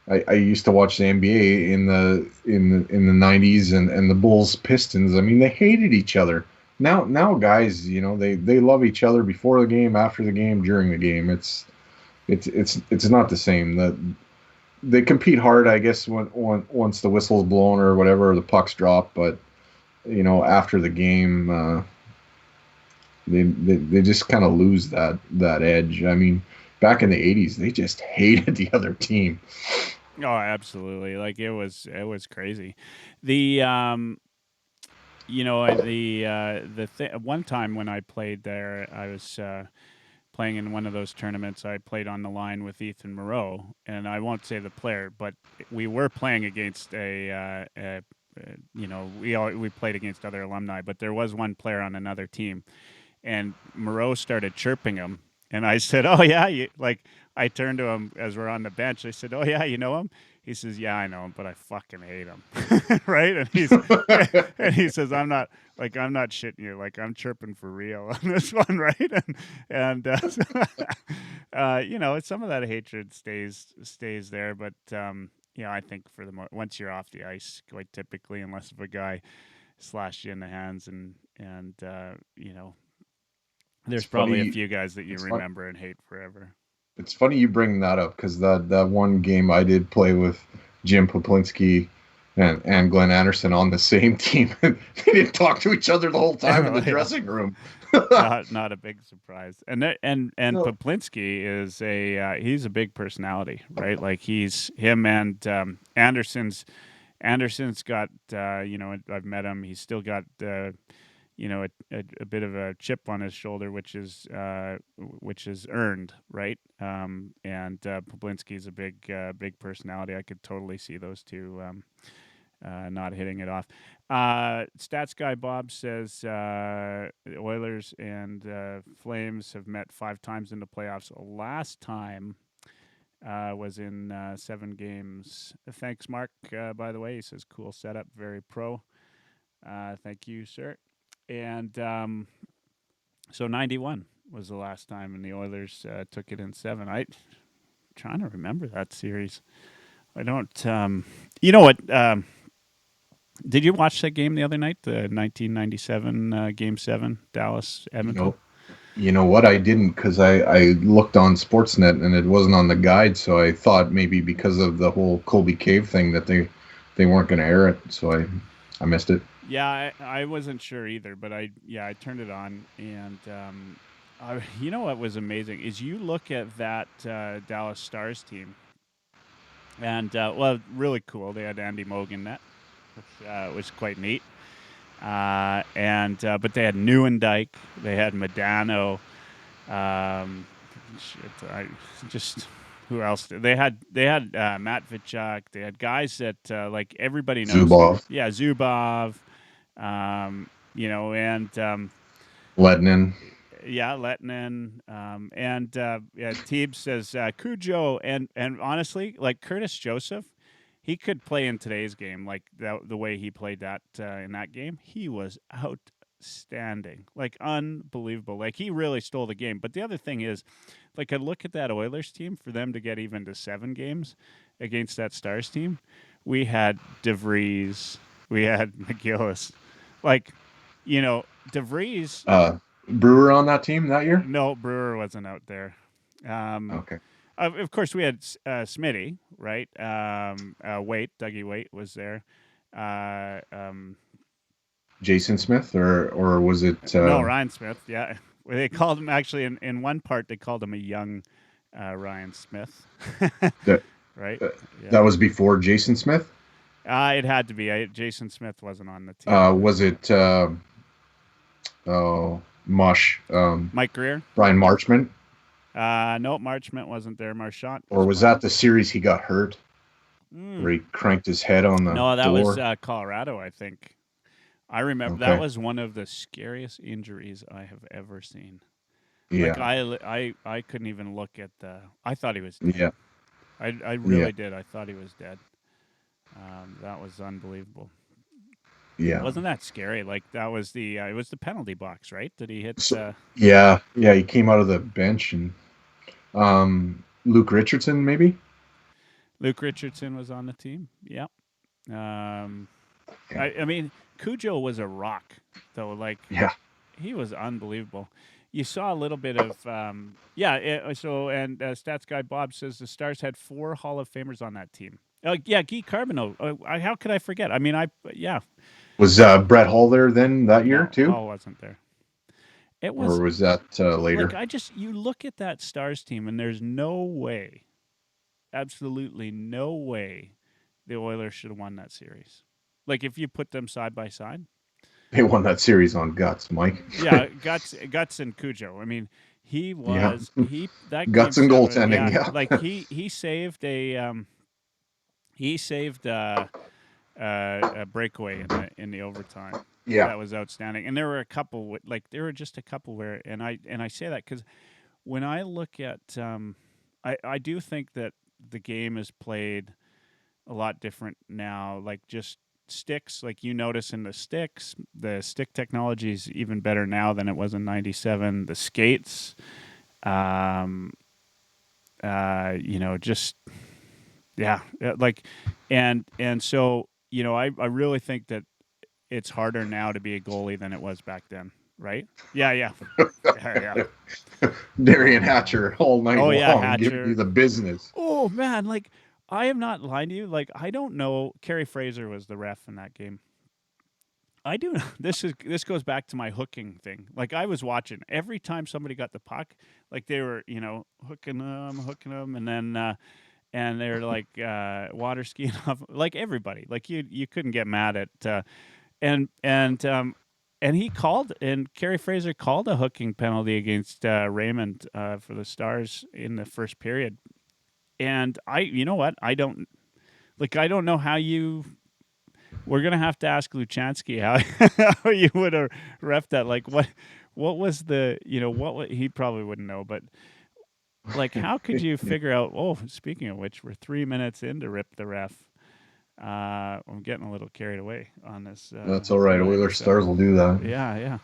I used to watch the NBA in the 90s and the Bulls Pistons. I mean, they hated each other. Now guys, they love each other before the game, after the game, during the game. It's not the same. They compete hard, I guess, once the whistle's blown or whatever, the puck's dropped. But after the game, they just kind of lose that edge. I mean, back in the 80s, they just hated the other team. Oh, absolutely! Like it was crazy. The one time when I played there, I was playing in one of those tournaments. I played on the line with Ethan Moreau, and I won't say the player, but we were playing against we played against other alumni, but there was one player on another team, and Moreau started chirping him, And I said, "Oh yeah, I turned to him as we're on the bench. I said, "Oh yeah, you know him?" He says, "Yeah, I know him, but I fucking hate him." Right? And he says, "I'm not shitting you. Like I'm chirping for real on this one, right?" Some of that hatred stays there, but I think once you're off the ice, quite typically, unless if a guy slashed you in the hands and there's It's probably a funny. few guys that you It's fun. remember and hate forever. It's funny you bring that up because that one game I did play with Jim Poplinski and Glenn Anderson on the same team. They didn't talk to each other the whole time in the Yeah. dressing room. Not a big surprise. And No. Poplinski is he's a big personality, right? Like he's him and Anderson's got I've met him. He's still got a bit of a chip on his shoulder, which is earned, right? And Poplinski's a big personality. I could totally see those two not hitting it off. Stats guy Bob says the Oilers and Flames have met 5 times in the playoffs. Last time was in 7 games. Thanks, Mark. By the way, he says cool setup, very pro. Thank you, sir. And so 91 was the last time, and the Oilers took it in 7. I'm trying to remember that series. I don't. You know what? Did you watch that game the other night? The 1997 Game 7, Dallas You Edmonton. know, you know what? I didn't because I looked on Sportsnet and it wasn't on the guide, so I thought maybe because of the whole Colby Cave thing that they weren't going to air it, so I missed it. Yeah, I wasn't sure either, but I turned it on, and you know what was amazing is you look at that Dallas Stars team, and really cool. They had Andy Mogan net, which was quite neat. But they had Neuendijk, they had Medano, just who else? They had Matt Vichuk. They had guys that like everybody knows. Zubov, Yeah, Zubov. And Lednin. yeah, Lettinen. Teeb says Cujo, and honestly, like Curtis Joseph, he could play in today's game like the way he played that in that game. He was outstanding, like unbelievable. Like he really stole the game. But the other thing is, like I look at that Oilers team, for them to get even to 7 games against that Stars team, we had DeVries, we had McGillis, like DeVries. Brewer on that team that year? No, Brewer wasn't out there. Okay. Of course, we had Smitty, right? Dougie Waite was there. Jason Smith, or was it? No, Ryan Smith. Yeah, they called him actually in one part. They called him a young Ryan Smith. that, right? Yeah. That was before Jason Smith? It had to be. Jason Smith wasn't on the team. Was it? Mush. Mike Greer. Brian Marchment. No, Marchment wasn't there. Marchant. Or was that the series he got hurt? Where he cranked his head on the No, that door? was Colorado, I think. I remember that was one of the scariest injuries I have ever seen. Yeah. Like I couldn't even look at the. I thought he was dead. Yeah. I really did. I thought he was dead. That was unbelievable. Yeah. Wasn't that scary? Like that was it was the penalty box, right? Did he hit? Yeah. He came out of the bench and Luke Richardson, maybe. Luke Richardson was on the team. Yeah. I mean, Cujo was a rock, though. Like, he was unbelievable. You saw a little bit of, Stats guy Bob says the Stars had 4 Hall of Famers on that team. Guy Carbonneau. How could I forget? I mean, Was Brett Hull there then that year too? Hull wasn't there. It was, or was that later? Like you look at that Stars team, and there's no way, absolutely no way, the Oilers should have won that series. Like if you put them side by side, they won that series on guts, Mike. Yeah, guts and Cujo. I mean, he was that guts and goaltending. Yeah, like he saved a breakaway in the overtime. Yeah, that was outstanding. And there were a couple where, and I say that because when I look at, I do think that the game is played a lot different now. Like just sticks, like you notice in the stick technology is even better now than it was in '97. The skates, um, just yeah, like, and so I really think that it's harder now to be a goalie than it was back then, right? Yeah. Darian Hatcher all night Oh yeah, long giving you Hatcher. the business. Oh man, like I am not lying to you. Like I don't know. Kerry Fraser was the ref in that game. I do. This goes back to my hooking thing. Like I was watching every time somebody got the puck, like they were hooking them, and then and they're like water skiing off, like everybody. Like you couldn't get mad at and he called, and Kerry Fraser called a hooking penalty against Raymond for the Stars in the first period. And you know what? I don't know how you. We're gonna have to ask Luchansky how you would have ref that. Like what was the he probably wouldn't know, but like how could you figure out? Oh, speaking of which, we're 3 minutes in to rip the ref. I'm getting a little carried away on this. That's all right. Oilers Stars will do that. Yeah.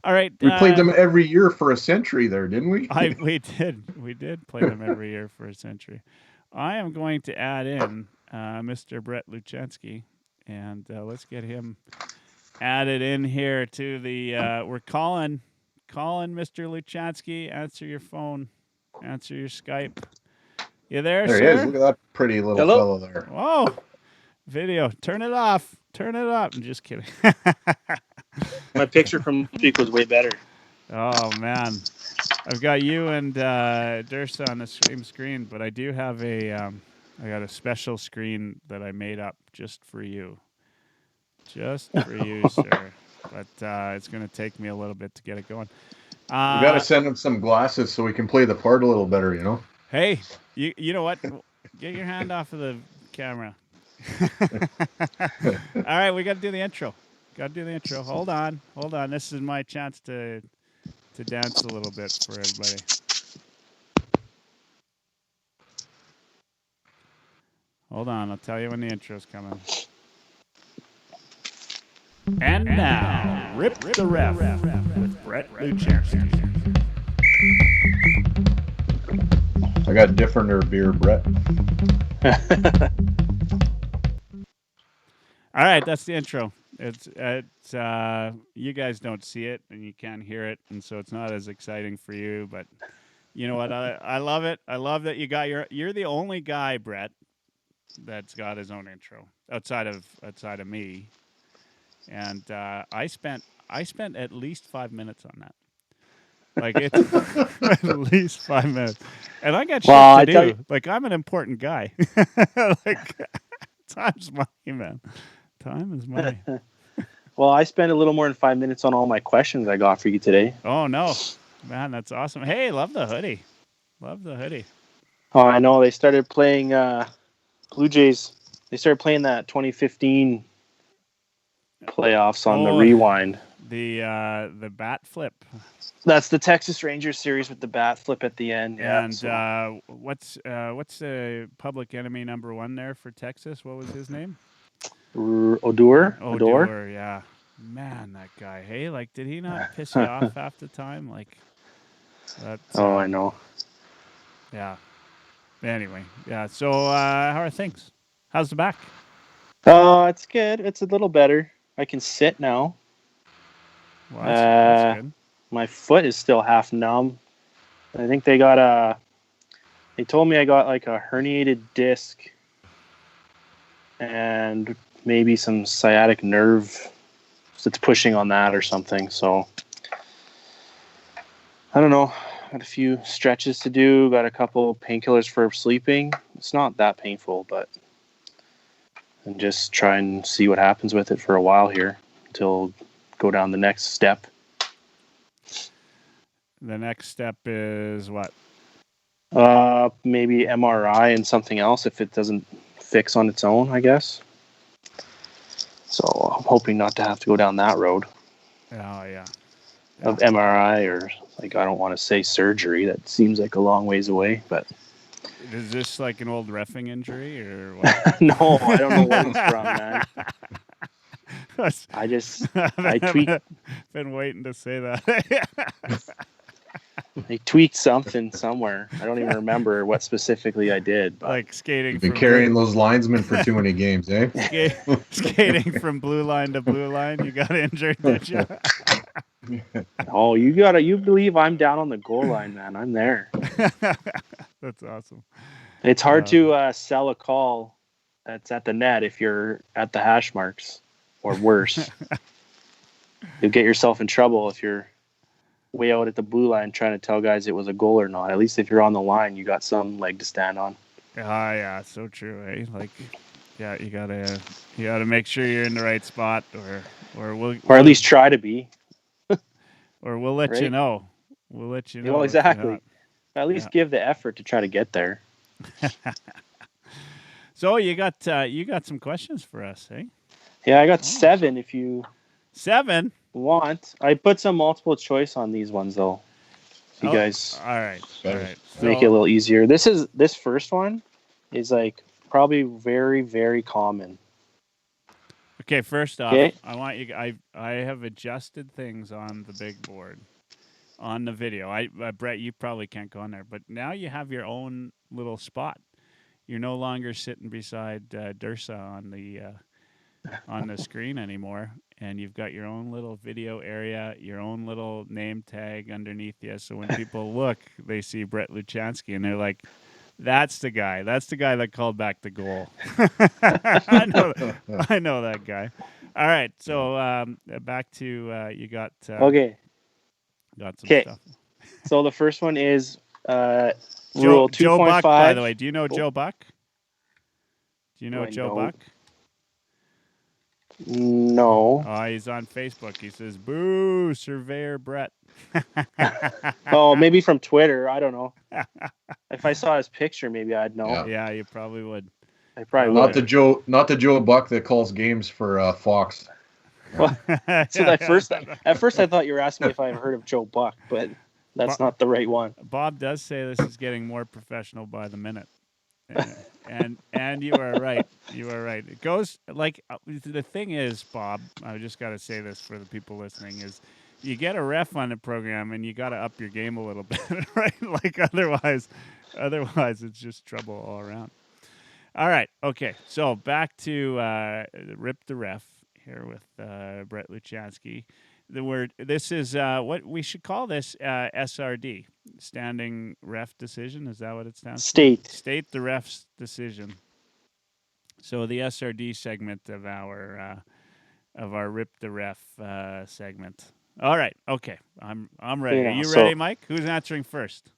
All right. We played them every year for a century there, didn't we? We did play them every year for a century. I am going to add in Mr. Brett Luchansky, and let's get him added in here to the. We're calling Mr. Luchansky. Answer your phone. Answer your Skype. You there, there sir? he is. Look at that pretty little fellow there. Whoa. Video. Turn it off. Turn it up. I'm just kidding. My picture from this week was way better. Oh, man. I've got you and Dursa on the same screen, but I do have I got a special screen that I made up just for you. Just for you, sir. But it's going to take me a little bit to get it going. We got to send him some glasses so we can play the part a little better, Hey, you know what? Get your hand off of the camera. All right, we got to do the intro. Hold on. This is my chance to dance a little bit for everybody. Hold on, I'll tell you when the intro's coming. And now, Rip the Ref with Brett Luchansky. I got differenter beer, Brett. All right, that's the intro. It's you guys don't see it and you can't hear it, and so it's not as exciting for you. But you know what? I love it. I love that you got you're the only guy, Brett, that's got his own intro outside of me. And I spent at least 5 minutes on that. Like it's at least 5 minutes, and I got shit to do. Like I'm an important guy. Like time's money, man. Time is money. Well, I spent a little more than 5 minutes on all my questions I got for you today. Oh no, man, that's awesome. Hey, love the hoodie. Oh, I know. They started playing Blue Jays. They started playing that 2015 playoffs on the rewind. The bat flip. That's the Texas Rangers series with the bat flip at the end. Yeah, and what's the public enemy number one there for Texas? What was his name? Odor, yeah. Man, that guy. Hey, like, did he not piss you off half the time? Like, that's, I know. Yeah. Anyway, yeah. So, how are things? How's the back? It's good. It's a little better. I can sit now. Well, that's good. My foot is still half numb. I think they told me I got like a herniated disc and maybe some sciatic nerve that's pushing on that or something. So I don't know. Got a few stretches to do. Got a couple painkillers for sleeping. It's not that painful, but and just try and see what happens with it for a while here until go down the next step. The next step is what? Maybe MRI and something else if it doesn't fix on its own, I guess. So I'm hoping not to have to go down that road. Oh, yeah. of MRI, or like, I don't want to say surgery. That seems like a long ways away, but Is this like an old reffing injury or what? no, I don't know what it's from, man. I tweaked. Been waiting to say that. I tweaked something somewhere. I don't even remember what specifically I did. But like skating. You've been from carrying those linesmen for too many games, eh? skating from blue line to blue line. You got injured, did you? oh, you believe I'm down on the goal line, man? I'm there. That's awesome. It's hard to sell a call that's at the net if you're at the hash marks, or worse. You'll get yourself in trouble if you're way out at the blue line trying to tell guys it was a goal or not. At least if you're on the line, you got some leg to stand on. Yeah, so true, eh? Like, yeah, you gotta make sure you're in the right spot, or at least try to be. Or we'll let you right? know. We'll let you know. Well, exactly. At least give the effort to try to get there. So you got some questions for us, eh? Yeah, I got 7 if you 7 want. I put some multiple choice on these ones though. So you guys all right. make it a little easier. This first one is like probably very, very common. Okay, first off, I want you. I have adjusted things on the big board, on the video. Brett, you probably can't go on there, but now you have your own little spot. You're no longer sitting beside Dursa on the screen anymore, and you've got your own little video area, your own little name tag underneath you. So when people look, they see Brett Luchansky, and they're like, "That's the guy. That's the guy that called back the goal." I know that guy. All right, so back to you got okay. Got some stuff. So the first one is Rule 2.5. Joe Buck, by the way, do you know Joe Buck? Do you know Joe Buck? No. He's on Facebook. He says, "Boo, Surveyor Brett." Oh, maybe from Twitter. I don't know. If I saw his picture, maybe I'd know. Yeah, you probably would. I probably not would. Not the Joe Buck that calls games for Fox. Well, so at first I thought you were asking me if I've heard of Joe Buck, but that's not the right one. Bob does say this is getting more professional by the minute. And you are right. You are right. It goes like the thing is, Bob. I just got to say this for the people listening: is you get a ref on the program, and you got to up your game a little bit, right? Like otherwise, it's just trouble all around. All right. Okay. So back to Rip the Ref here with Brett Luchansky. This is what we should call this SRD, standing ref decision. Is that what it stands for? State the ref's decision. So the SRD segment of our Rip the Ref segment. All right, okay, I'm ready. Yeah, are you ready, Mike? Who's answering first?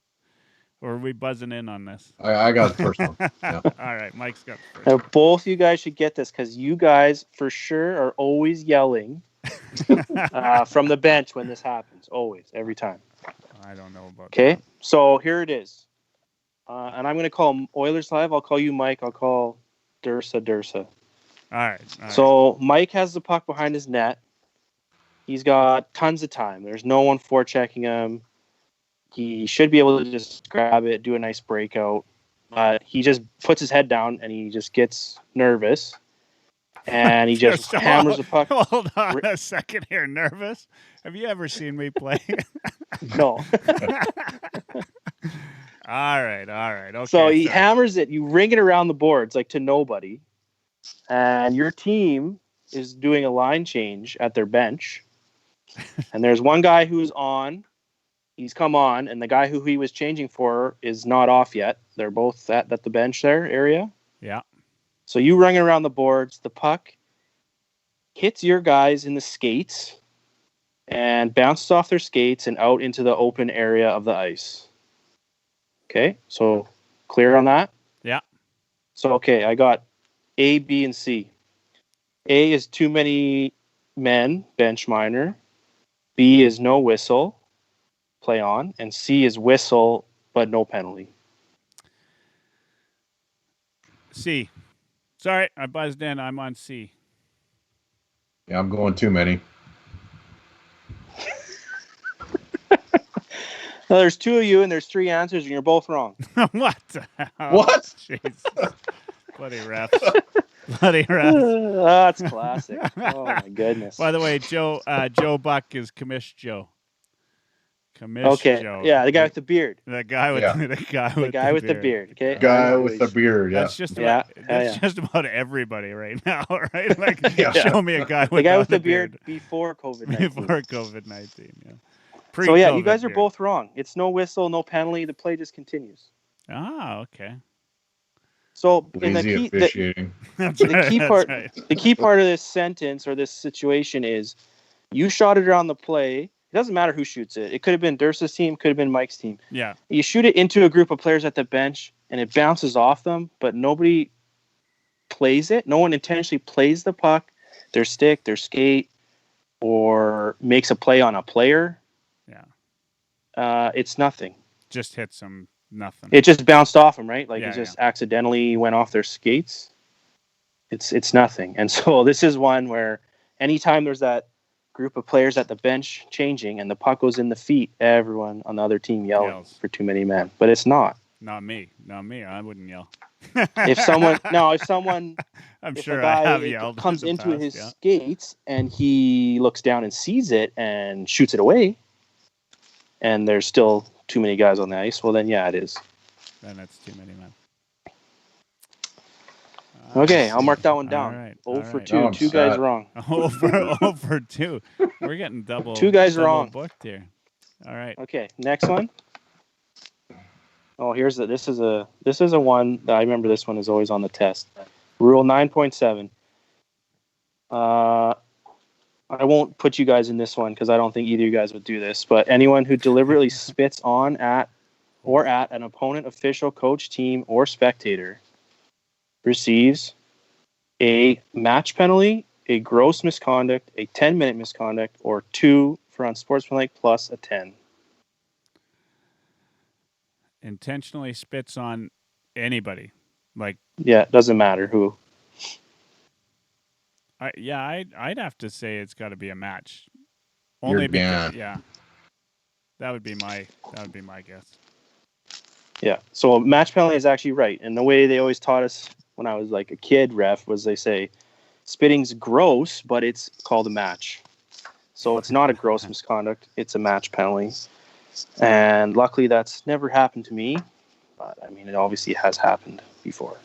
Or are we buzzing in on this? I got the first one. Yeah. All right, Mike's got the first now, one. both you guys should get this because you guys for sure are always yelling from the bench when this happens. Always, every time. I don't know about that. Okay, so here it is. And I'm going to call Oilerslive. I'll call you Mike. I'll call Dursa. All right. So Mike has the puck behind his net. He's got tons of time. There's no one forechecking him. He should be able to just grab it, do a nice breakout. He just puts his head down and he just gets nervous. And he just hammers the puck. Hold on a second here. Nervous? Have you ever seen me play? No. All right. Okay. So he hammers it. You ring it around the boards like to nobody. And your team is doing a line change at their bench. And there's one guy who's on. He's come on, and the guy who he was changing for is not off yet. They're both at the bench there area. Yeah. So you run around the boards. The puck hits your guys in the skates and bounces off their skates and out into the open area of the ice. Okay, so clear on that? Yeah. So, okay, I got A, B, and C. A is too many men, bench minor. B is no whistle, play on. And C is whistle, but no penalty. C. Sorry, I buzzed in. I'm on C. Yeah, I'm going too many. No, there's two of you and there's three answers and you're both wrong. What the hell? What? Jeez. Bloody refs. Bloody refs. That's classic. Oh my goodness. By the way, Joe Buck is Commish Joe. Commish Okay. Joe. Yeah, the guy with the beard. The guy with Yeah. the guy The with guy with the beard. Okay. Guy with the beard. Yeah. That's just about Yeah. just about everybody right now, right? Like, Yeah. show me a guy The guy with without the beard before COVID-19. before COVID-19. Yeah. So yeah, you Pre-COVID guys are beard. both wrong. It's no whistle, no penalty. The play just continues. Ah, okay. So in the Lazy key, officiating. That's the right, key that's part, right. the key part of this sentence or this situation is, you shot it on the play. It doesn't matter who shoots it. It could have been Dursa's team, could have been Mike's team. Yeah. You shoot it into a group of players at the bench, and it bounces off them, but nobody plays it. No one intentionally plays the puck, their stick, their skate, or makes a play on a player. Yeah. It's nothing. Just hits them. Nothing. It just bounced off them, right? Like Yeah, it just accidentally went off their skates. It's nothing. And so this is one where anytime there's that group of players at the bench changing and the puck goes in the feet, everyone on the other team yells for too many men. But it's not. Not me. I wouldn't yell. If someone I'm if sure a guy I have yelled. comes in the into past, his yeah. skates and he looks down and sees it and shoots it away, and there's still too many guys on the ice, well then yeah, it is. Then that's too many men. Okay, I'll mark that one down. All right. 0 for right. 2. Oh, I'm Two guys sad. wrong. 0 for 2. We're getting double. Two guys double wrong. booked here. All right. Okay, next one. Oh, this is a one that I remember. This one is always on the test. Rule 9.7. I won't put you guys in this one because I don't think either of you guys would do this. But anyone who deliberately spits on, at an opponent, official, coach, team, or spectator receives a match penalty, a gross misconduct, a 10-minute misconduct, or 2 for unsportsmanlike plus a 10. Intentionally spits on anybody. Like, Yeah, it doesn't matter who. I'd have to say it's got to be a match. You're Only because, gone. that would be my guess. Yeah, so a match penalty is actually right. And the way they always taught us when I was like a kid ref was they say spitting's gross, but it's called a match. So it's not a gross misconduct, it's a match penalty. And luckily that's never happened to me, but I mean, it obviously has happened before.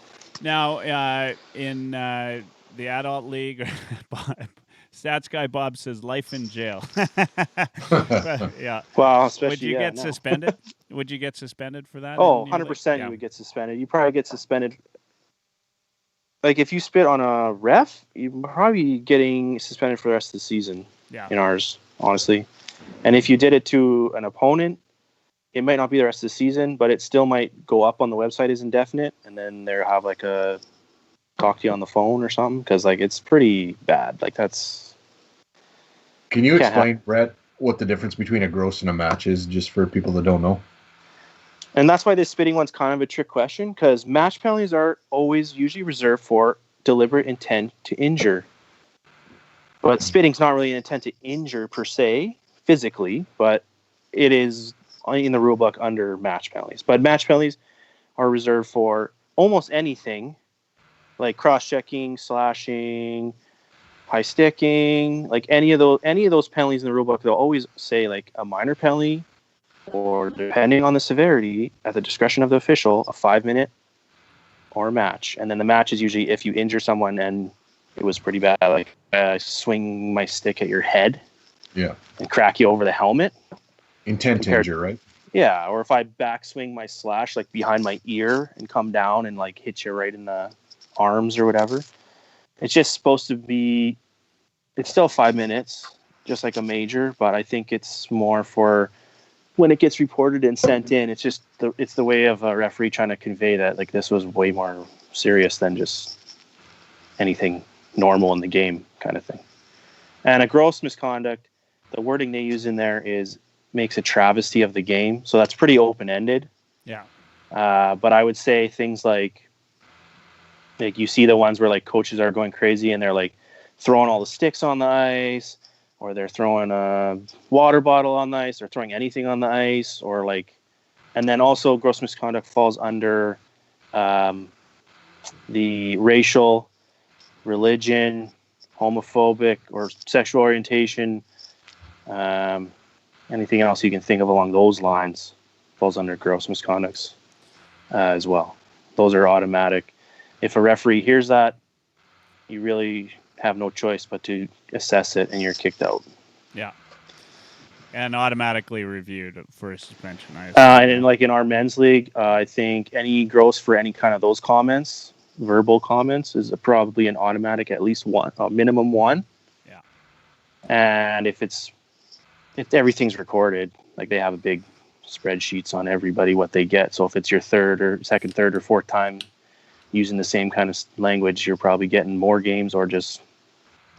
Now, in the adult league, stats guy Bob says life in jail. Yeah. Well, especially Would you get suspended? Would you get suspended for that? Oh, in your 100% league? you would get suspended. You probably get suspended. Like if you spit on a ref, you're probably getting suspended for the rest of the season. Yeah. In ours, honestly. And if you did it to an opponent, it might not be the rest of the season, but it still might go up on the website as indefinite, and then they'll have like a talk to you on the phone or something, because like it's pretty bad. Like that's. Can you Can't explain, Brett, what the difference between a gross and a match is, just for people that don't know? And that's why this spitting one's kind of a trick question, because match penalties are always usually reserved for deliberate intent to injure. But spitting's not really an intent to injure per se, physically, but it is in the rule book under match penalties. But match penalties are reserved for almost anything, like cross-checking, slashing, high sticking, like any of those penalties in the rule book. They'll always say like a minor penalty, or depending on the severity, at the discretion of the official, a 5-minute or a match. And then the match is usually if you injure someone and it was pretty bad, like swing my stick at your head, Yeah. and crack you over the helmet. Intent to injure, right? Yeah, or if I backswing my slash like behind my ear and come down and like hit you right in the arms or whatever. It's just supposed to be. It's still 5 minutes, just like a major, but I think it's more for when it gets reported and sent in. It's just it's the way of a referee trying to convey that like this was way more serious than just anything normal in the game kind of thing. And a gross misconduct, the wording they use in there is makes a travesty of the game. So that's pretty open-ended. Yeah. But I would say things like you see the ones where like coaches are going crazy and they're like throwing all the sticks on the ice, or they're throwing a water bottle on the ice, or throwing anything on the ice, or like, and then also gross misconduct falls under the racial, religion, homophobic, or sexual orientation. Anything else you can think of along those lines falls under gross misconducts as well. Those are automatic. If a referee hears that, you really have no choice but to assess it, and you're kicked out. Yeah. And automatically reviewed for a suspension. And like in our men's league, I think any gross for any kind of those comments, verbal comments, is probably an automatic at least one, minimum one. Yeah. And if everything's recorded, like they have a big spreadsheets on everybody what they get. So if it's your third or fourth time using the same kind of language, you're probably getting more games, or just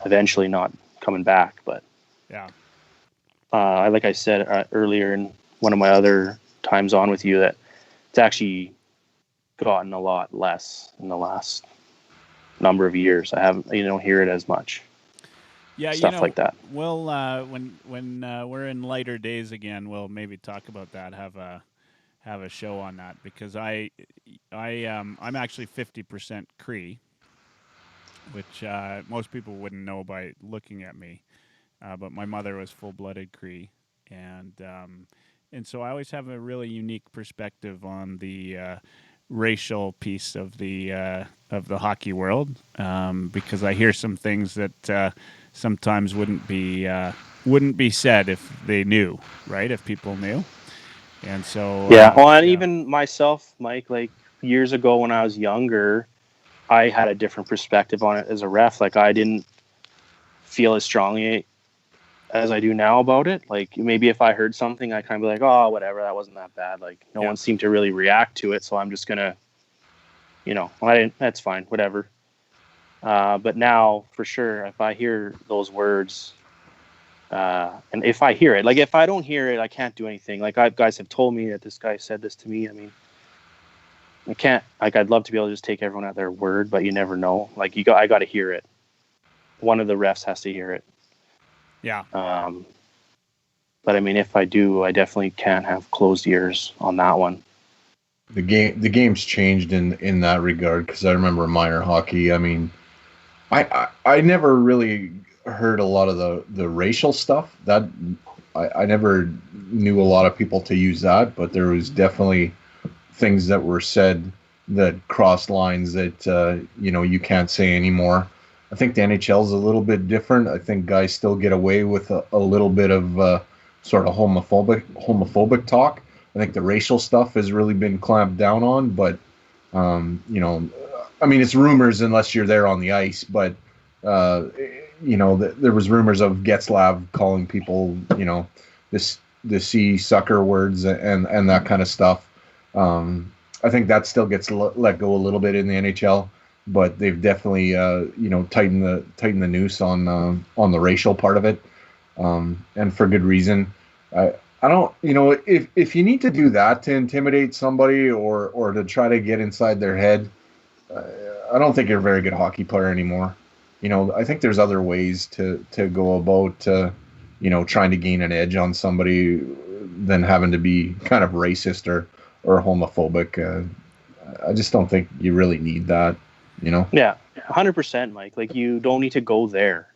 eventually not coming back. But yeah. Like I said earlier in one of my other times on with you, that it's actually gotten a lot less in the last number of years. You don't hear it as much. Yeah, stuff like that. We'll when we're in lighter days again, we'll maybe talk about that. Have a show on that, because I'm actually 50% Cree, which most people wouldn't know by looking at me. But my mother was full-blooded Cree, and so I always have a really unique perspective on the racial piece of the hockey world, because I hear some things that sometimes wouldn't be said if they knew, right? If people knew, and so even myself, Mike, like years ago when I was younger, I had a different perspective on it as a ref. Like I didn't feel as strongly as I do now about it. Like maybe if I heard something, I kind of be like, oh, whatever, that wasn't that bad. Like no one seemed to really react to it, so I'm just gonna, that's fine, whatever. But now, for sure, if I hear those words, and if I hear it, like if I don't hear it, I can't do anything. Like guys have told me that this guy said this to me. I mean, I can't. Like I'd love to be able to just take everyone at their word, but you never know. Like I got to hear it. One of the refs has to hear it. Yeah. But I mean, if I do, I definitely can't have closed ears on that one. The game's changed in that regard, because I remember minor hockey. I mean, I never really heard a lot of the racial stuff. That I never knew a lot of people to use that, but there was definitely things that were said that crossed lines that you can't say anymore. I think the NHL is a little bit different. I think guys still get away with a little bit of sort of homophobic talk. I think the racial stuff has really been clamped down on, but I mean, it's rumors unless you're there on the ice. But there was rumors of Getzlav calling people, the C sucker words and that kind of stuff. I think that still gets let go a little bit in the NHL. But they've definitely, tightened the noose on the racial part of it, and for good reason. I don't, if you need to do that to intimidate somebody or to try to get inside their head, I don't think you're a very good hockey player anymore. I think there's other ways to go about, trying to gain an edge on somebody than having to be kind of racist or homophobic. I just don't think you really need that. Yeah, 100%, Mike. Like you don't need to go there,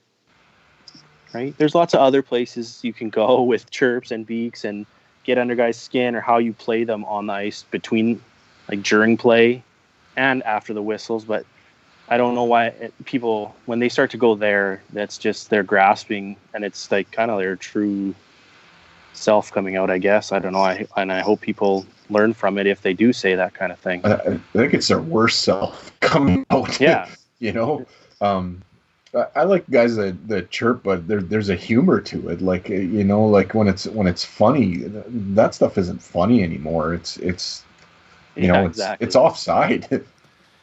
right? There's lots of other places you can go with chirps and beaks and get under guys' skin, or how you play them on the ice between, like during play and after the whistles. But I don't know why people, when they start to go there, that's just they're grasping, and it's like kind of their true self coming out, I guess. I don't know. I hope people learn from it if they do say that kind of thing. I think it's their worst self coming out. Yeah. I like guys that chirp, but there's a humor to it. Like, like when it's funny, that stuff isn't funny anymore. It's exactly. It's offside.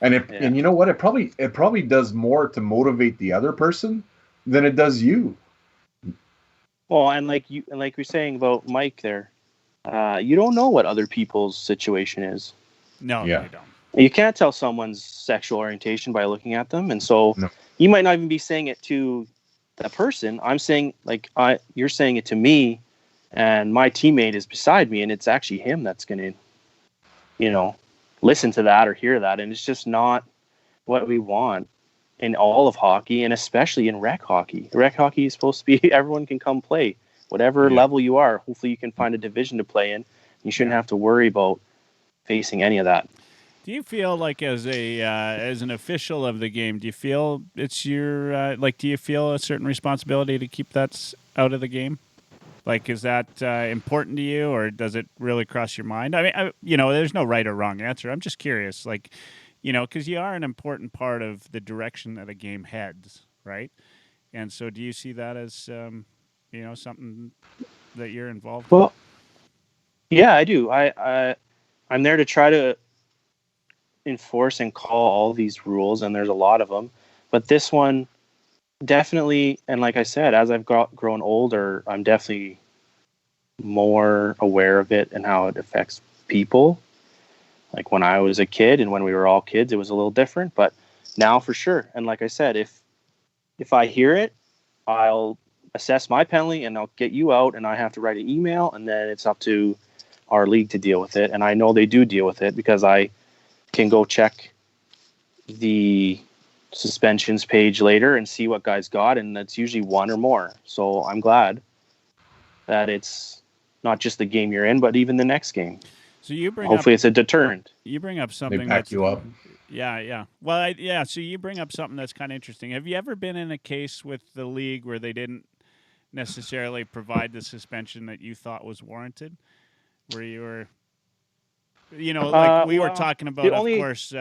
And you know what? It probably does more to motivate the other person than it does you. Well, and like you're saying about Mike there, you don't know what other people's situation is. No, yeah. You don't. You can't tell someone's sexual orientation by looking at them, and so you might not even be saying it to that person. I'm saying, like, you're saying it to me, and my teammate is beside me, and it's actually him that's going to, listen to that or hear that. And it's just not what we want in all of hockey, and especially in rec hockey. Rec hockey is supposed to be everyone can come play, whatever level you are. Hopefully you can find a division to play in. You shouldn't have to worry about facing any of that. Do you feel like as an official of the game, do you feel it's your do you feel a certain responsibility to keep that out of the game? Like, is that important to you, or does it really cross your mind? I mean, there's no right or wrong answer. I'm just curious, like, because you are an important part of the direction that a game heads, right? And so, do you see that as, something that you're involved in? Well, yeah, I do. I'm there to try to enforce and call all these rules, and there's a lot of them. But this one, definitely, and like I said, as I've grown older, I'm definitely more aware of it and how it affects people. Like when I was a kid and when we were all kids, it was a little different, but now for sure. And like I said, if I hear it, I'll assess my penalty and I'll get you out, and I have to write an email, and then it's up to our league to deal with it. And I know they do deal with it because I can go check the suspensions page later and see what guys got, and that's usually one or more. So I'm glad that it's not just the game you're in, but even the next game. So hopefully it's a deterrent. You bring up something they back you up. Yeah. Well, so you bring up something that's kind of interesting. Have you ever been in a case with the league where they didn't necessarily provide the suspension that you thought was warranted? Where you were, like we were talking about, of course,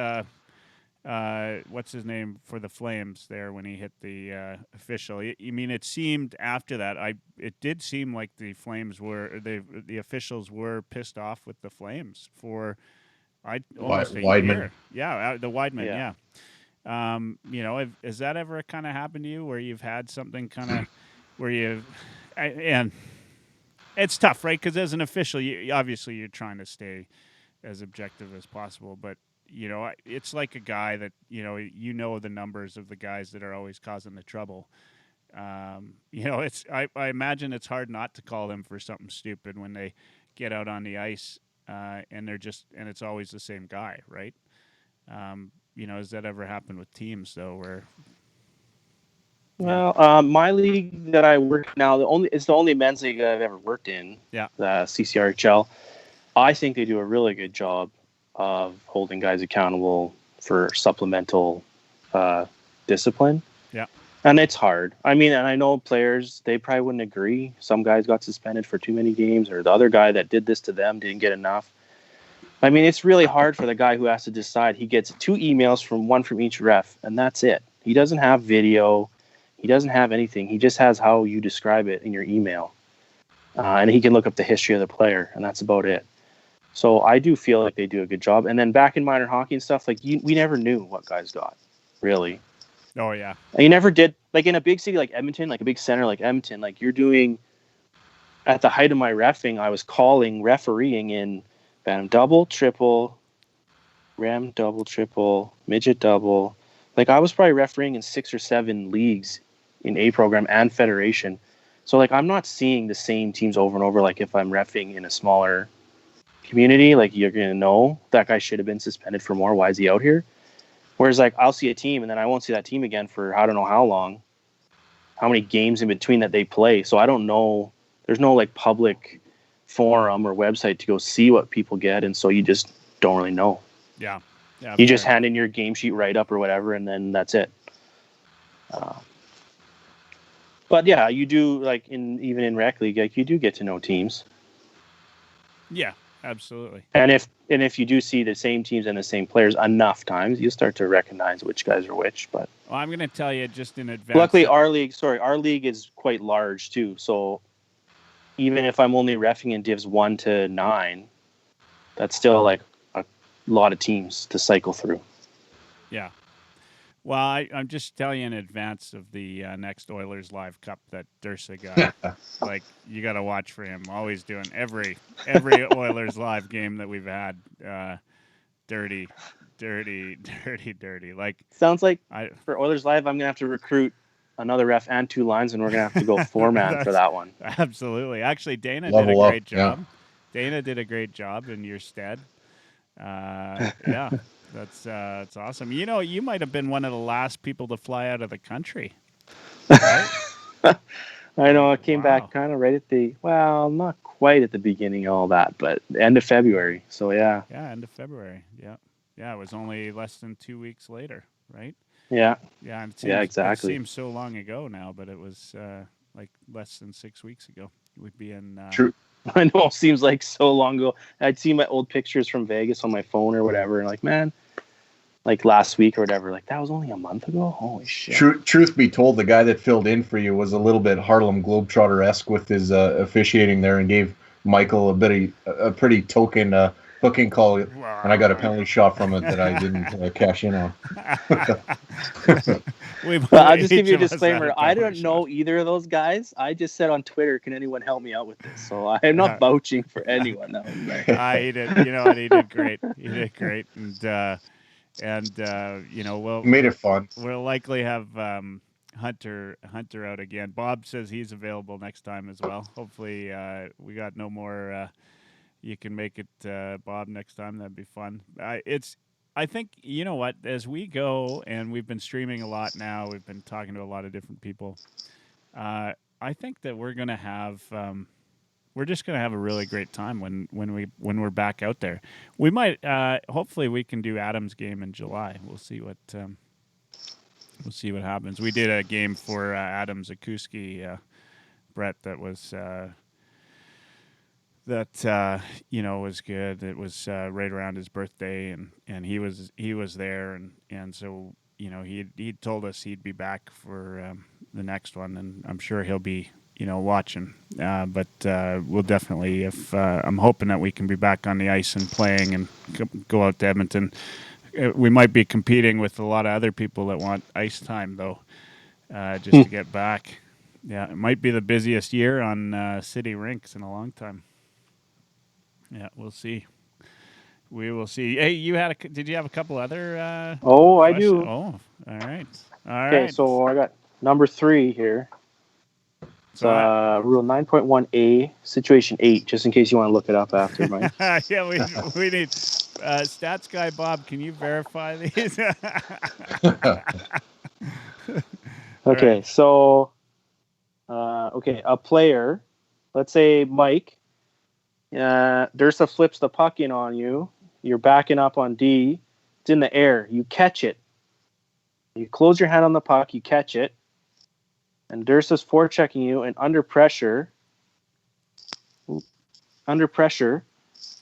what's his name for the Flames there when he hit the official. I mean, it seemed after that, it did seem like the Flames were, the officials were pissed off with the Flames for almost a year. Yeah, the Weidman, yeah. Has that ever kind of happened to you where you've had something kind of where and it's tough, right? Because as an official, obviously you're trying to stay as objective as possible, but it's like a guy that the numbers of the guys that are always causing the trouble. I imagine it's hard not to call them for something stupid when they get out on the ice and it's always the same guy, right? Has that ever happened with teams though, where? Well, my league that I work now, it's the only men's league I've ever worked in. Yeah. The CCRHL. I think they do a really good job of holding guys accountable for supplemental discipline. Yeah. And it's hard. I mean, and I know players, they probably wouldn't agree. Some guys got suspended for too many games, or the other guy that did this to them didn't get enough. I mean, it's really hard for the guy who has to decide. He gets 2 emails one from each ref, and that's it. He doesn't have video. He doesn't have anything. He just has how you describe it in your email. And he can look up the history of the player, and that's about it. So I do feel like they do a good job. And then back in minor hockey and stuff, like we never knew what guys got, really. Oh, yeah. And you never did. Like in a big city like Edmonton, like a big center like Edmonton, like you're doing, at the height of my reffing, I was refereeing in Bantam double, triple, Ram double, triple, midget double. Like I was probably refereeing in 6 or 7 leagues in A program and federation. So like I'm not seeing the same teams over and over. Like if I'm reffing in a smaller community, like you're going to know that guy should have been suspended for more. Why is he out here? Whereas like I'll see a team and then I won't see that team again for I don't know how long, how many games in between that they play. So I don't know. There's no like public forum or website to go see what people get. And so you just don't really know. Yeah. You just hand in your game sheet write up or whatever, and then that's it. But yeah, you do like even in rec league, like you do get to know teams. Yeah, absolutely. And if you do see the same teams and the same players enough times, you start to recognize which guys are which. But well, I'm going to tell you just in advance. Luckily, our league is quite large too. So even if I'm only reffing in divs 1 to 9, that's still like a lot of teams to cycle through. Yeah. Well, I'm just telling you in advance of the next Oilerslive Cup that Dursa got. Like, you got to watch for him. Always doing every Oilerslive game that we've had. Dirty. Like, sounds like for Oilerslive, I'm gonna have to recruit another ref and 2 lines, and we're gonna have to go 4-man for that one. Absolutely. Actually, Dana did Level a up, great job. Dana did a great job in your stead. Yeah, that's awesome. You know, you might have been one of the last people to fly out of the country, right? I know I came Wow. back kind of right at not quite at the beginning of all that, but end of February. So yeah. Yeah, end of February. Yeah. Yeah, it was only less than 2 weeks later, right? Yeah. Yeah, and Yeah, exactly. It seems so long ago now, but it was like less than 6 weeks ago. We'd be in True. I know it seems like so long ago. I'd see my old pictures from Vegas on my phone or whatever, and like, man, like last week or whatever, like that was only a month ago. Holy shit! Truth be told, the guy that filled in for you was a little bit Harlem Globetrotter-esque with his officiating there, and gave Michael a pretty token booking call, and I got a penalty shot from it that I didn't cash in on. Well, I'll just give you a disclaimer. I don't know either of those guys. I just said on Twitter, "Can anyone help me out with this?" So I'm not vouching for anyone. He did. You know what? He did great. He did great, and you know, we'll made it fun. We'll likely have Hunter out again. Bob says he's available next time as well. Hopefully, we got no more. You can make it, Bob, next time. That'd be fun. I think, you know what, as we go, and we've been streaming a lot now, we've been talking to a lot of different people. I think that we're gonna have. We're just gonna have a really great time when we're back out there. We might. Hopefully, we can do Adam's game in July. We'll see what. We'll see what happens. We did a game for Adam Zakuski, Brett. That was you know, was good. It was right around his birthday, and he was there, and so, you know, he told us he'd be back for the next one, and I'm sure he'll be, you know, watching. But we'll definitely, if I'm hoping that we can be back on the ice and playing and go out to Edmonton. We might be competing with a lot of other people that want ice time, though, just to get back. Yeah, it might be the busiest year on city rinks in a long time. Yeah, we'll see. We will see. Hey, did you have a couple other? Oh, questions? I do. Oh, all right. Okay, so I got number 3 here. So Rule 9.1A, Situation 8, just in case you want to look it up after, Mike. Yeah, we need stats guy Bob. Can you verify these? Okay, right. So a player, let's say Mike, Dursa flips the puck in on you. You're backing up on D. It's in the air. You catch it. You close your hand on the puck. You catch it. And Dursa's forechecking you, and under pressure,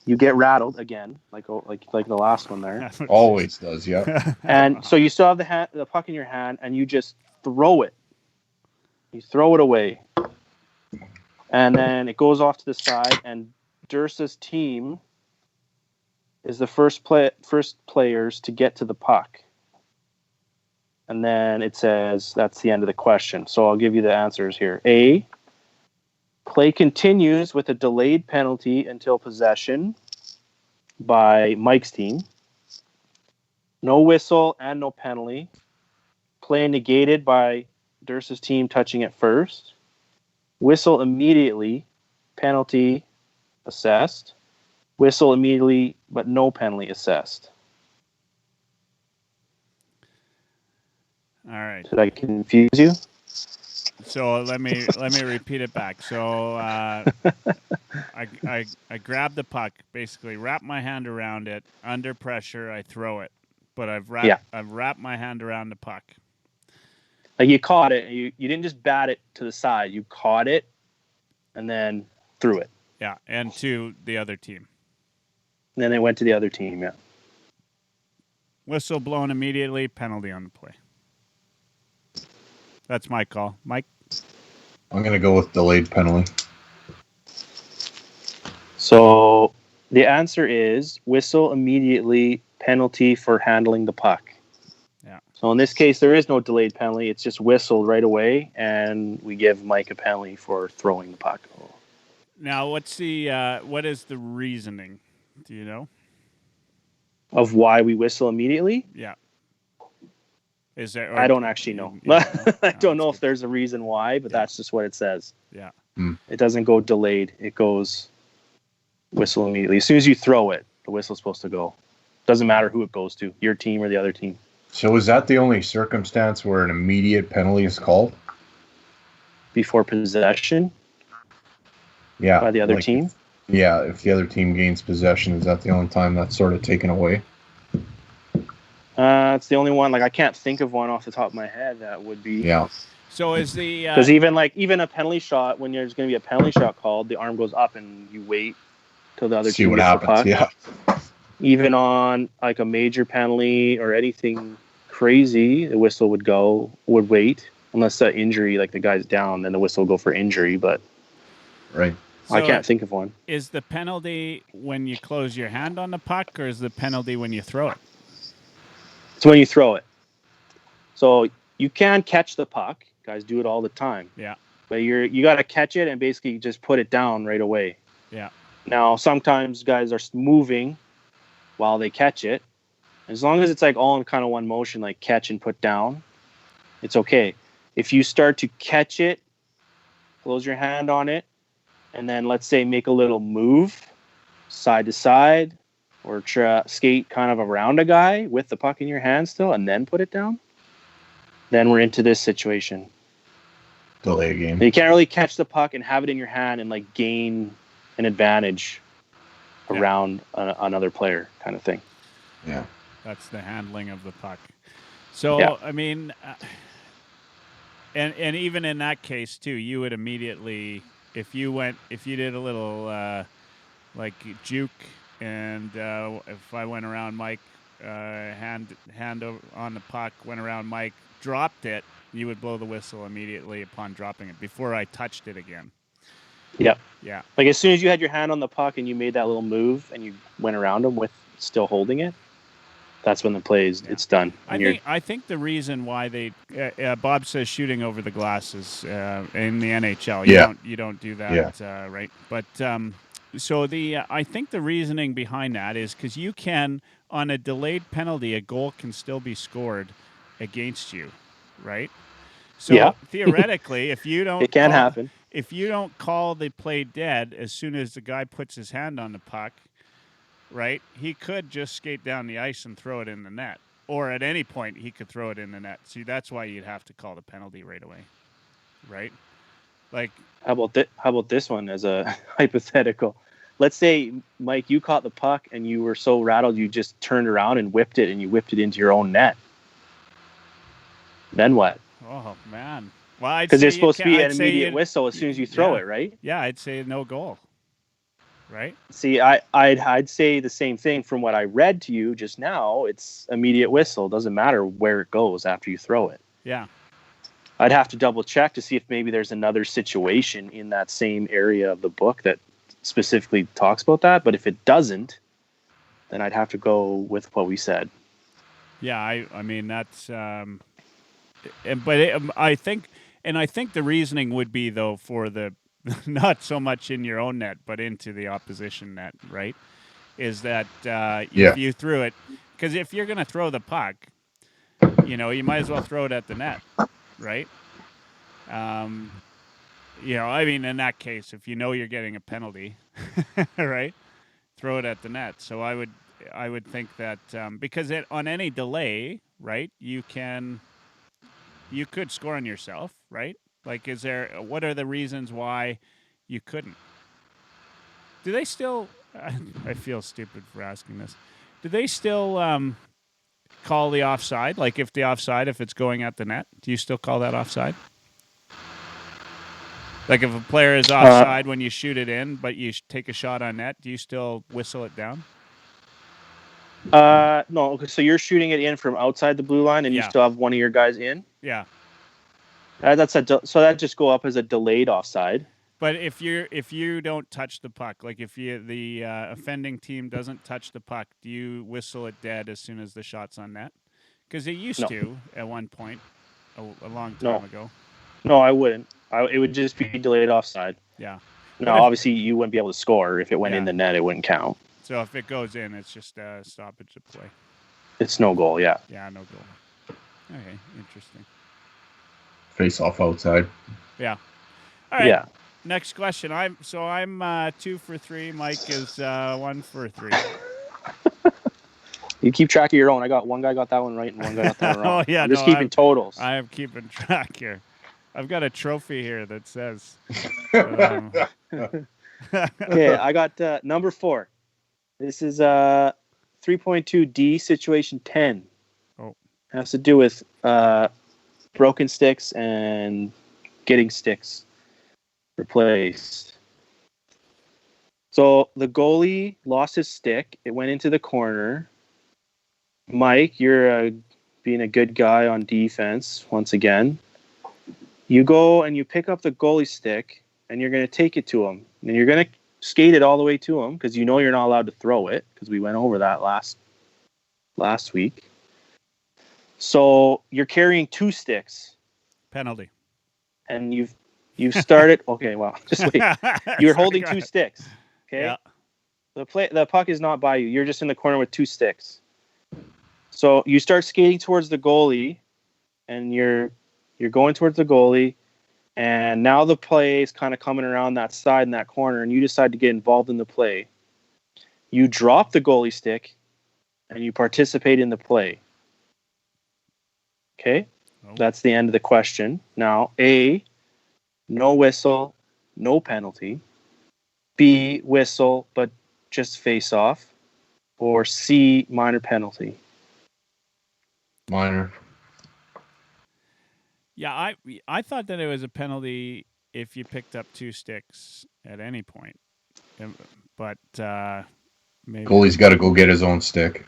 you get rattled again, like the last one there. Always does, yeah. And so you still have the puck in your hand, and you just throw it. You throw it away, and then it goes off to the side, and Dursa's team is the first players to get to the puck. And then it says that's the end of the question. So I'll give you the answers here. A, play continues with a delayed penalty until possession by Mike's team. No whistle and no penalty. Play negated by Dursa's team touching it first. Whistle immediately. Penalty assessed. Whistle immediately, but no penalty assessed. All right. Did I confuse you? So let me repeat it back. So I grab the puck, basically wrap my hand around it. Under pressure, I throw it, but I've wrapped my hand around the puck. Like you caught it. You didn't just bat it to the side. You caught it and then threw it. Yeah, and to the other team. And then it went to the other team. Yeah. Whistle blown immediately. Penalty on the play. That's my call. Mike? I'm going to go with delayed penalty. So the answer is whistle immediately, penalty for handling the puck. Yeah. So in this case, there is no delayed penalty. It's just whistled right away, and we give Mike a penalty for throwing the puck. Now, what is the reasoning? Do you know? Of why we whistle immediately? Yeah. Is there? I don't actually know. I don't know if there's a reason why, but that's just what it says. Yeah. It doesn't go delayed. It goes whistle immediately. As soon as you throw it, the whistle's supposed to go. Doesn't matter who it goes to, your team or the other team. So is that the only circumstance where an immediate penalty is called? Before possession? Yeah. By the other team? If the other team gains possession, is that the only time that's sort of taken away? It's the only one. Like, I can't think of one off the top of my head that would be. Yeah. So is the because even a penalty shot, when there's going to be a penalty shot called, the arm goes up and you wait till the other See team what gets happens. the puck. Yeah. Even on like a major penalty or anything crazy, the whistle would wait unless the injury, like the guy's down, then the whistle will go for injury. But right. I can't think of one. Is the penalty when you close your hand on the puck, or is the penalty when you throw it? It's when you throw it. So you can catch the puck. Guys do it all the time. Yeah. But you got to catch it and basically just put it down right away. Yeah. Now, sometimes guys are moving while they catch it. As long as it's like all in kind of one motion, like catch and put down, it's okay. If you start to catch it, close your hand on it, and then let's say make a little move side to side or skate kind of around a guy with the puck in your hand still and then put it down, then we're into this situation. Delay game. You can't really catch the puck and have it in your hand and like gain an advantage around another player kind of thing. Yeah. That's the handling of the puck. So, I mean, and even in that case too, you would immediately, if you did a little like juke, and if I went around Mike, hand on the puck, went around Mike, dropped it, you would blow the whistle immediately upon dropping it before I touched it again. Yep. Yeah. Like as soon as you had your hand on the puck and you made that little move and you went around him with still holding it, that's when the play is it's done. I think the reason why they Bob says shooting over the glass is in the NHL. You don't do that, right? But so I think the reasoning behind that is because you can, on a delayed penalty, a goal can still be scored against you, right? So theoretically, if you don't, it can happen. If you don't call the play dead as soon as the guy puts his hand on the puck, right, he could just skate down the ice and throw it in the net. Or at any point, he could throw it in the net. See, that's why you'd have to call the penalty right away, right? Like, how about this one as a hypothetical? Let's say, Mike, you caught the puck and you were so rattled you just turned around and whipped it into your own net. Then what? Oh, man. Well, because there's supposed to be an immediate whistle as soon as you throw it, right? Yeah, I'd say no goal. Right? See, I'd say the same thing from what I read to you just now. It's immediate whistle. Doesn't matter where it goes after you throw it. Yeah. I'd have to double check to see if maybe there's another situation in that same area of the book that specifically talks about that. But if it doesn't, then I'd have to go with what we said. Yeah, I mean that's, I think the reasoning would be though for the. Not so much in your own net, but into the opposition net, right? Is that if you threw it, because if you're going to throw the puck, you might as well throw it at the net, right? I mean, in that case, if you're getting a penalty, right, throw it at the net. So I would think that because on any delay, right, you could score on yourself, right? Like, what are the reasons why you couldn't? Do they still, I feel stupid for asking this. Do they still call the offside? Like, if it's going at the net, do you still call that offside? Like, if a player is offside when you shoot it in, but you take a shot on net, do you still whistle it down? No. So you're shooting it in from outside the blue line and you still have one of your guys in? Yeah. So that just go up as a delayed offside. But if you don't touch the puck, like if the offending team doesn't touch the puck, do you whistle it dead as soon as the shot's on net? Because they used to at one point a long time ago. No, I wouldn't. It would just be delayed offside. Yeah. No, obviously you wouldn't be able to score if it went in the net. It wouldn't count. So if it goes in, it's just a stoppage of play. It's no goal. Yeah. Yeah, no goal. Okay, interesting. Face off outside. Yeah. All right. Yeah. Next question. I'm 2 for 3. Mike is 1 for 3. You keep track of your own. I got one guy got that one right and one guy got that one wrong. Oh yeah, I'm just keeping totals. I am keeping track here. I've got a trophy here that says. Okay, I got number 4. This is 3.2D situation 10. Oh. It has to do with broken sticks and getting sticks replaced. So the goalie lost his stick. It went into the corner. Mike, you're being a good guy on defense once again. You go and you pick up the goalie stick and you're going to take it to him. And you're going to skate it all the way to him because you know you're not allowed to throw it because we went over that last week. So you're carrying 2 sticks. Penalty. And you've started. Okay, well, just wait. You're holding 2 sticks. Okay. Yeah. The puck is not by you. You're just in the corner with 2 sticks. So you start skating towards the goalie, and you're going towards the goalie, and now the play is kind of coming around that side in that corner, and you decide to get involved in the play. You drop the goalie stick, and you participate in the play. Okay? Oh. That's the end of the question. Now, A, no whistle, no penalty. B, whistle, but just face off. Or C, minor penalty. Minor. Yeah, I thought that it was a penalty if you picked up 2 sticks at any point. But maybe Goalie's got to go get his own stick.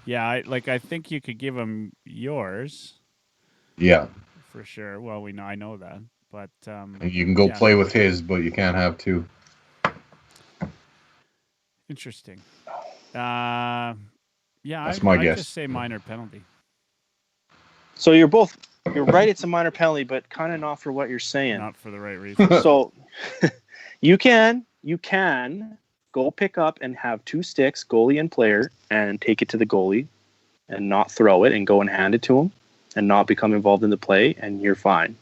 Yeah, I think you could give him yours. Yeah. For sure. Well, I know that. But you can go play with his, but you can't have 2. Interesting. Yeah, that's my guess. I just say minor penalty. So you're right. It's a minor penalty, but kind of not for what you're saying. Not for the right reason. So you can go pick up and have 2 sticks, goalie and player, and take it to the goalie and not throw it and go and hand it to him and not become involved in the play, and you're fine.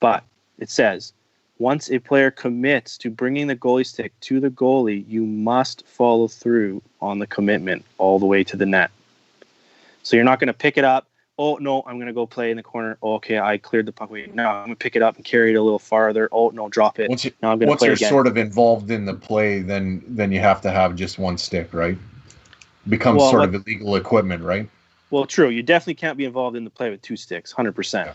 But it says, once a player commits to bringing the goalie stick to the goalie, you must follow through on the commitment all the way to the net. So you're not going to pick it up. Oh, no, I'm going to go play in the corner. Oh, okay, I cleared the puck. Wait, no, I'm going to pick it up and carry it a little farther. Oh, no, drop it. Now I'm going to play again. Once you're sort of involved in the play, then you have to have just 1 stick, right? Becomes sort of illegal equipment, right? Well, true. You definitely can't be involved in the play with 2 sticks, 100%.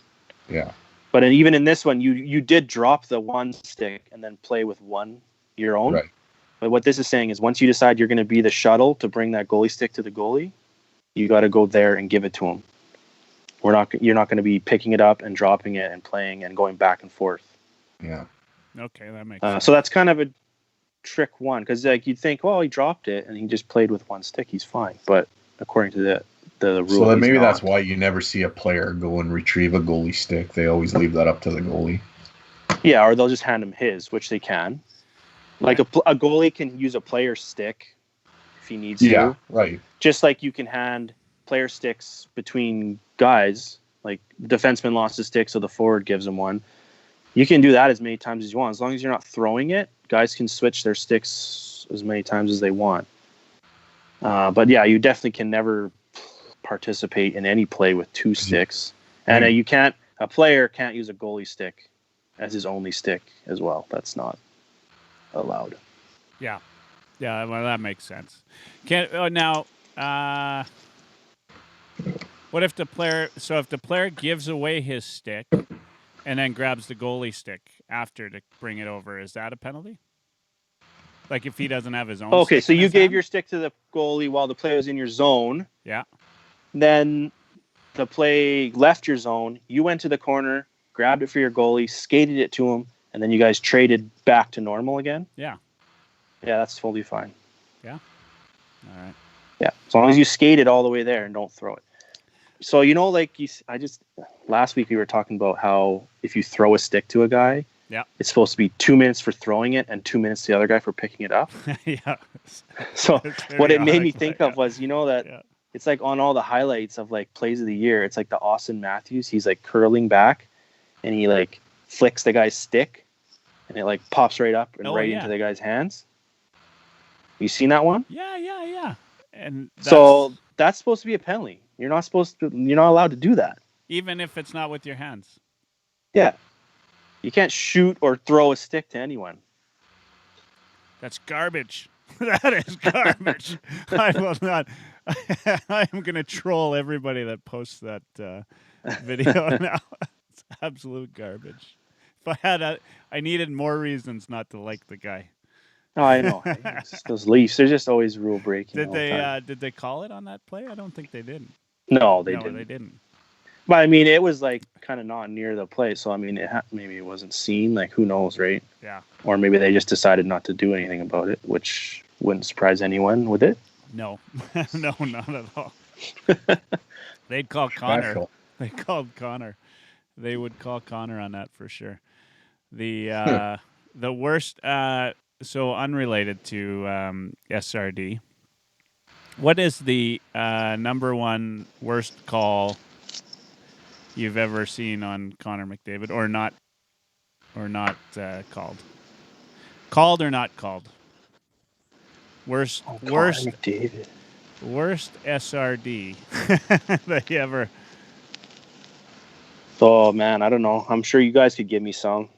Yeah. But even in this one, you did drop the 1 stick and then play with your own. Right. But what this is saying is once you decide you're going to be the shuttle to bring that goalie stick to the goalie, you got to go there and give it to him. You're not going to be picking it up and dropping it and playing and going back and forth. Yeah. Okay, that makes sense. So that's kind of a trick one because you'd think, well, he dropped it and he just played with 1 stick, he's fine. But according to the rule, so maybe that's why you never see a player go and retrieve a goalie stick. They always leave that up to the goalie. Yeah, or they'll just hand him his, which they can. Like a goalie can use a player's stick if he needs to. Yeah, right. Just like you can hand player sticks between guys. Like the defenseman lost his stick, so the forward gives him one. You can do that as many times as you want. As long as you're not throwing it, guys can switch their sticks as many times as they want. But yeah, you definitely can never participate in any play with 2 sticks. And a player can't use a goalie stick as his only stick as well. That's not allowed. Yeah. Yeah, well, that makes sense. Now, what if the player gives away his stick and then grabs the goalie stick after to bring it over, is that a penalty? Like if he doesn't have his own stick? Okay, so you gave your stick to the goalie while the player was in your zone. Yeah. Then the play left your zone. You went to the corner, grabbed it for your goalie, skated it to him, and then you guys traded back to normal again? Yeah. Yeah, that's totally fine. Yeah? All right. Yeah, as long as you skate it all the way there and don't throw it. So, last week we were talking about how if you throw a stick to a guy, yeah, it's supposed to be 2 minutes for throwing it and 2 minutes to the other guy for picking it up. Yeah. So what it made me think of was, that it's like on all the highlights of like plays of the year, it's like the Austin Matthews. He's like curling back, and he like flicks the guy's stick, and it like pops right up and into the guy's hands. You seen that one? Yeah. And so that's supposed to be a penalty. You're not allowed to do that. Even if it's not with your hands. Yeah. You can't shoot or throw a stick to anyone. That's garbage. That is garbage. I will not. I am going to troll everybody that posts that video now. It's absolute garbage. If I needed more reasons not to like the guy. Oh, I know. Those Leafs, they're just always rule breaking. Did they call it on that play? I don't think they did. No, they didn't. They didn't. But I mean, it was like kind of not near the play, so I mean, maybe it wasn't seen. Like, who knows, right? Yeah. Or maybe they just decided not to do anything about it, which wouldn't surprise anyone, would it? No, no, not at all. They'd call Connor. They called Connor. They would call Connor on that for sure. The worst. So unrelated to SRD. What is the number one worst call you've ever seen on Connor McDavid, or not called? Called or not called? Worst McDavid. Worst SRD that you ever. Oh man, I don't know. I'm sure you guys could give me some.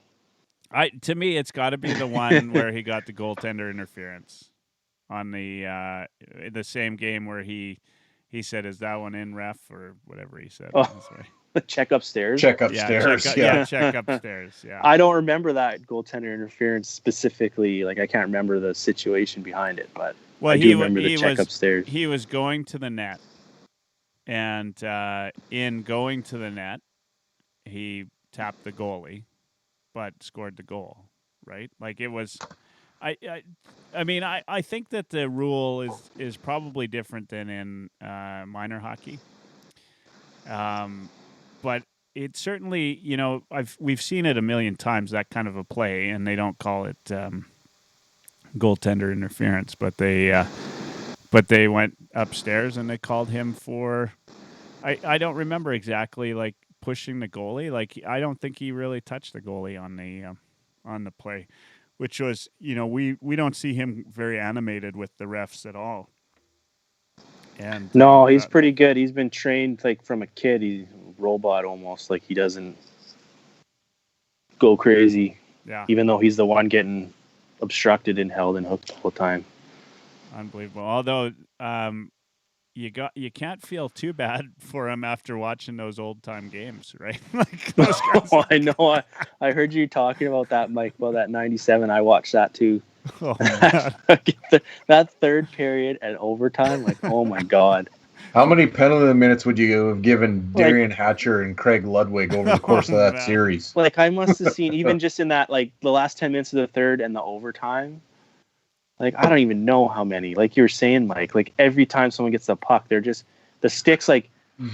To me, it's got to be the one where he got the goaltender interference on the same game where he said, "Is that one in, ref?" or whatever he said. Oh, check upstairs. Check upstairs. Check upstairs. Yeah. I don't remember that goaltender interference specifically. Like, I can't remember the situation behind it, but I do remember the check upstairs. He was going to the net, and in going to the net, he tapped the goalie, but scored the goal, right? Like, it was, I mean, I think that the rule is probably different than in minor hockey. But it certainly, we've seen it a million times, that kind of a play, and they don't call it goaltender interference, but they went upstairs and they called him for, I don't remember exactly, like, pushing the goalie. Like, I don't think he really touched the goalie on the play, which was, we don't see him very animated with the refs at all. And no, he's pretty good. He's been trained like from a kid. He's a robot almost. Like, he doesn't go crazy. Yeah. Even though he's the one getting obstructed and held and hooked the whole time. Unbelievable. Although you can't feel too bad for him after watching those old time games, right? Like, those guys. Oh, I know. I heard you talking about that, Mike. Well, that 97. I watched that too. Oh, that third period and overtime, like, oh my god. How many penalty minutes would you have given Darian Hatcher and Craig Ludwig over the course of that series? Like, I must have seen, even just in that, like, the last 10 minutes of the third and the overtime, like, I don't even know how many. Like you were saying, Mike, like, every time someone gets the puck, they're just, the stick's like,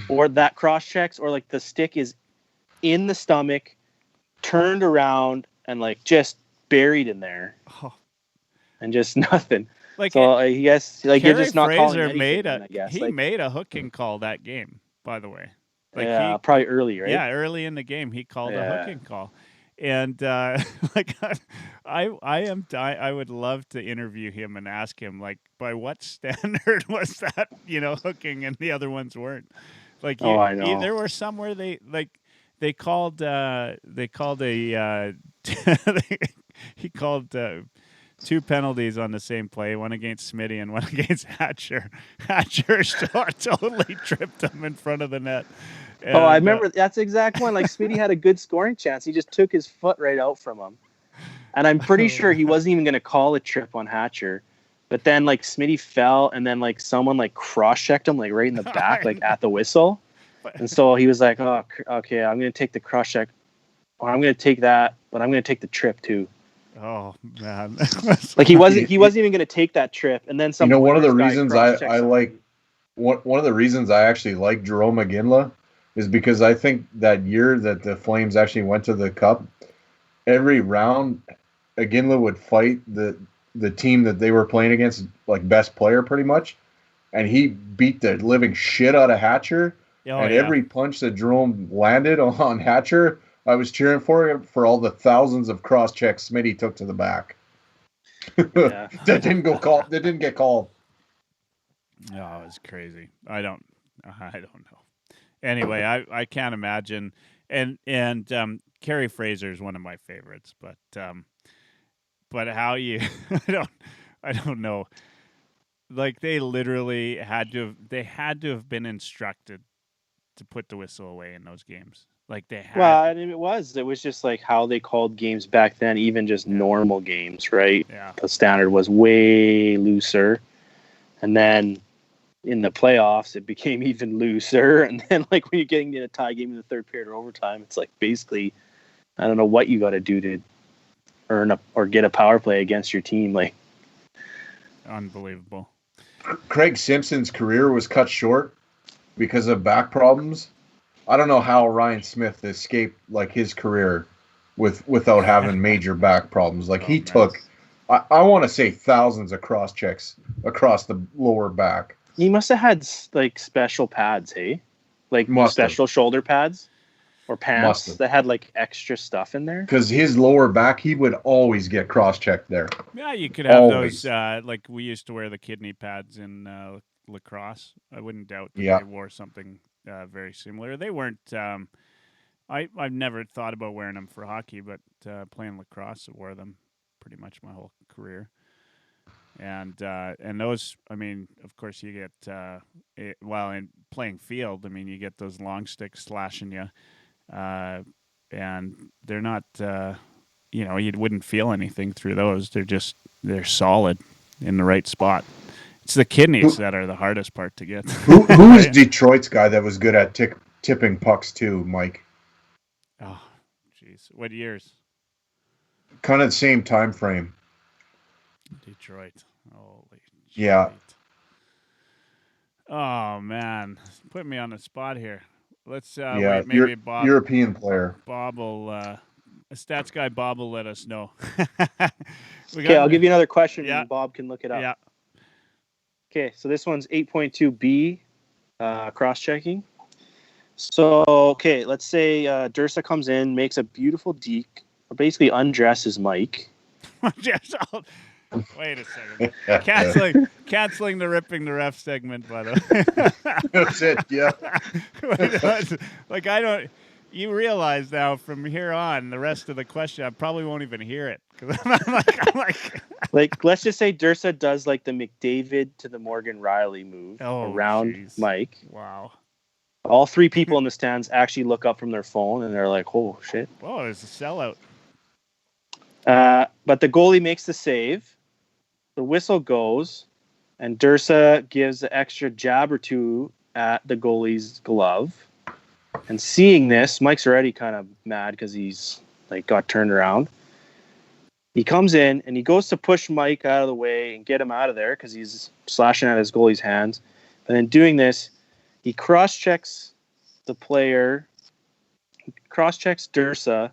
or that cross checks, or like the stick is in the stomach, turned around, and like just buried in there. Oh. And just nothing. Like, so I guess, like, Kerry you're just not Fraser calling anything, made a hooking call that game, by the way. Like, yeah, probably early, right? Yeah, early in the game he called a hooking call, and like, I would love to interview him and ask him, like, by what standard was that, hooking, and the other ones weren't. Like, I know. There were some where they called he called. 2 penalties on the same play, one against Smitty and one against Hatcher. Hatcher totally tripped him in front of the net. And, I remember that's the exact one. Like, Smitty had a good scoring chance. He just took his foot right out from him. And I'm pretty sure he wasn't even going to call a trip on Hatcher. But then, like, Smitty fell, and then, like, someone, like, cross-checked him, like, right in the back, like, at the whistle. And so he was like, oh, okay, I'm going to take the cross-check. Or I'm going to take that, but I'm going to take the trip, too. Oh man! Like, he wasn't even going to take that trip, and then some. One of the reasons I like one of the reasons I actually like Jerome McGinley is because I think that year that the Flames actually went to the Cup, every round, McGinley would fight the team that they were playing against, like, best player pretty much, and he beat the living shit out of Hatcher. Oh, And yeah. every punch that Jerome landed on Hatcher, I was cheering for all the thousands of cross checks Smitty took to the back. Yeah. That didn't get called. Oh, it was crazy. I don't know. Anyway, I can't imagine. And Kerry Fraser is one of my favorites, but how you I don't know. Like they literally had to have been instructed to put the whistle away in those games. Like they had. Well, I mean, it was just like how they called games back then, even just normal games, right? Yeah. The standard was way looser, and then in the playoffs it became even looser, and then like when you're getting in a tie game in the third period or overtime, it's like basically I don't know what you got to do to earn or get a power play against your team. Like unbelievable. Craig Simpson's career was cut short because of back problems. I don't know how Ryan Smith escaped like his career without having major back problems. Like he took, I want to say thousands of cross checks across the lower back. He must have had like special pads, hey, like special shoulder pads or pants that had like extra stuff in there. Because his lower back, he would always get cross checked there. Yeah, you could have those. Like we used to wear the kidney pads in lacrosse. I wouldn't doubt that they wore something very similar. They weren't. I've never thought about wearing them for hockey, but playing lacrosse, I wore them pretty much my whole career. And those, I mean, of course, you get in playing field. I mean, you get those long sticks slashing you, and they're not. You wouldn't feel anything through those. They're solid in the right spot. It's the kidneys that are the hardest part to get. Who was Detroit's guy that was good at tipping pucks too, Mike? Oh, jeez. What years? Kind of the same time frame. Detroit. Holy yeah. Shit. Oh, man. Put me on the spot here. Let's wait, maybe Bob. European player. Bob will... stats guy Bob will let us know. Okay, I'll give you another question and Bob can look it up. Yeah. Okay, so this one's 8.2b, cross-checking. So, okay, let's say Dursa comes in, makes a beautiful deke, basically undresses Mike. Wait a second. Canceling the ripping the ref segment, by the way. That's it, yeah. Like, I don't... You realize now from here on, the rest of the question, I probably won't even hear it. I'm like, let's just say Dursa does like the McDavid to the Morgan Riley move around Mike. Wow. All three people in the stands actually look up from their phone and they're like, oh, shit. Whoa, it's a sellout. But the goalie makes the save. The whistle goes, and Dursa gives an extra jab or two at the goalie's glove. And seeing this, Mike's already kind of mad because he's like got turned around. He comes in and he goes to push Mike out of the way and get him out of there because he's slashing at his goalie's hands. But in doing this, he cross-checks the player, cross-checks Dursa.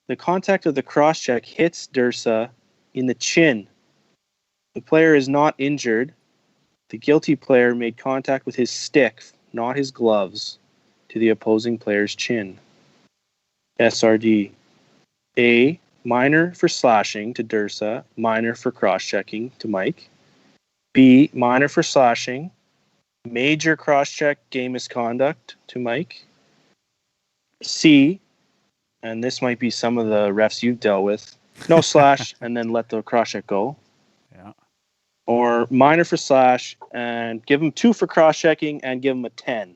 The contact of the cross-check hits Dursa in the chin. The player is not injured. The guilty player made contact with his stick, not his gloves, to the opposing player's chin. SRD. A, minor for slashing to Dursa, minor for cross-checking to Mike. B, minor for slashing, major cross-check game misconduct to Mike. C, and this might be some of the refs you've dealt with, no slash and then let the cross-check go. Yeah. Or minor for slash and give him 2 for cross-checking and give him a 10.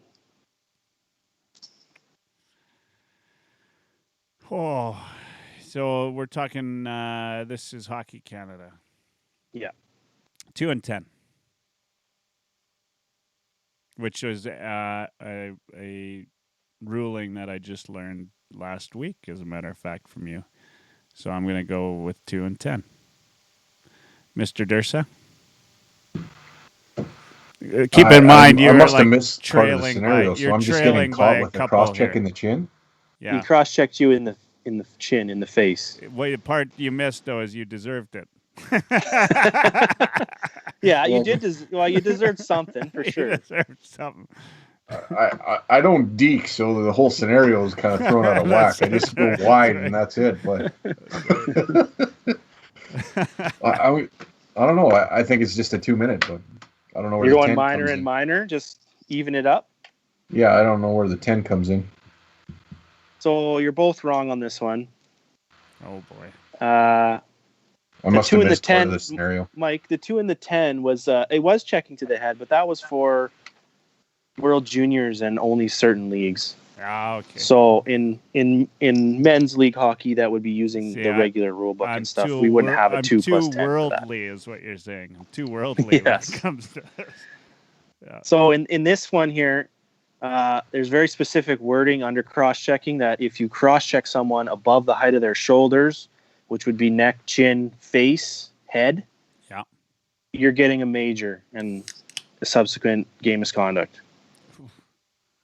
Oh, so we're talking, this is Hockey Canada. Yeah. 2 and 10. Which was a ruling that I just learned last week, as a matter of fact, from you. So I'm going to go with 2 and 10. Mr. Dursa? Keep in mind, you're must have like missed part of the trailing scenario, by, so you're I'm just trailing getting by caught a with a couple cross check here. in the chin. Yeah. He cross-checked you in the chin, in the face. Well, the part you missed, though, is you deserved it. Yeah, you did. You deserved something for You sure. deserved something. I don't deke, so the whole scenario is kind of thrown out of whack. I just go wide and that's it. But I don't know. I think it's just a 2-minute, but I don't know where You're the going 10 minor comes and in. minor, just even it up. Yeah, I don't know where the 10 comes in. So you're both wrong on this one. Oh boy. I must have missed part of the scenario. Mike, the 2 and the 10 was it was checking to the head, but that was for World Juniors and only certain leagues. Ah, okay. So in men's league hockey, that would be using the regular rule book and stuff. We wouldn't have a 2 plus 10 worldly, for that. is what you're saying. I'm too worldly when it comes to this. Yeah. So in this one here, there's very specific wording under cross-checking that if you cross-check someone above the height of their shoulders, which would be neck, chin, face, head, you're getting a major and a subsequent game misconduct.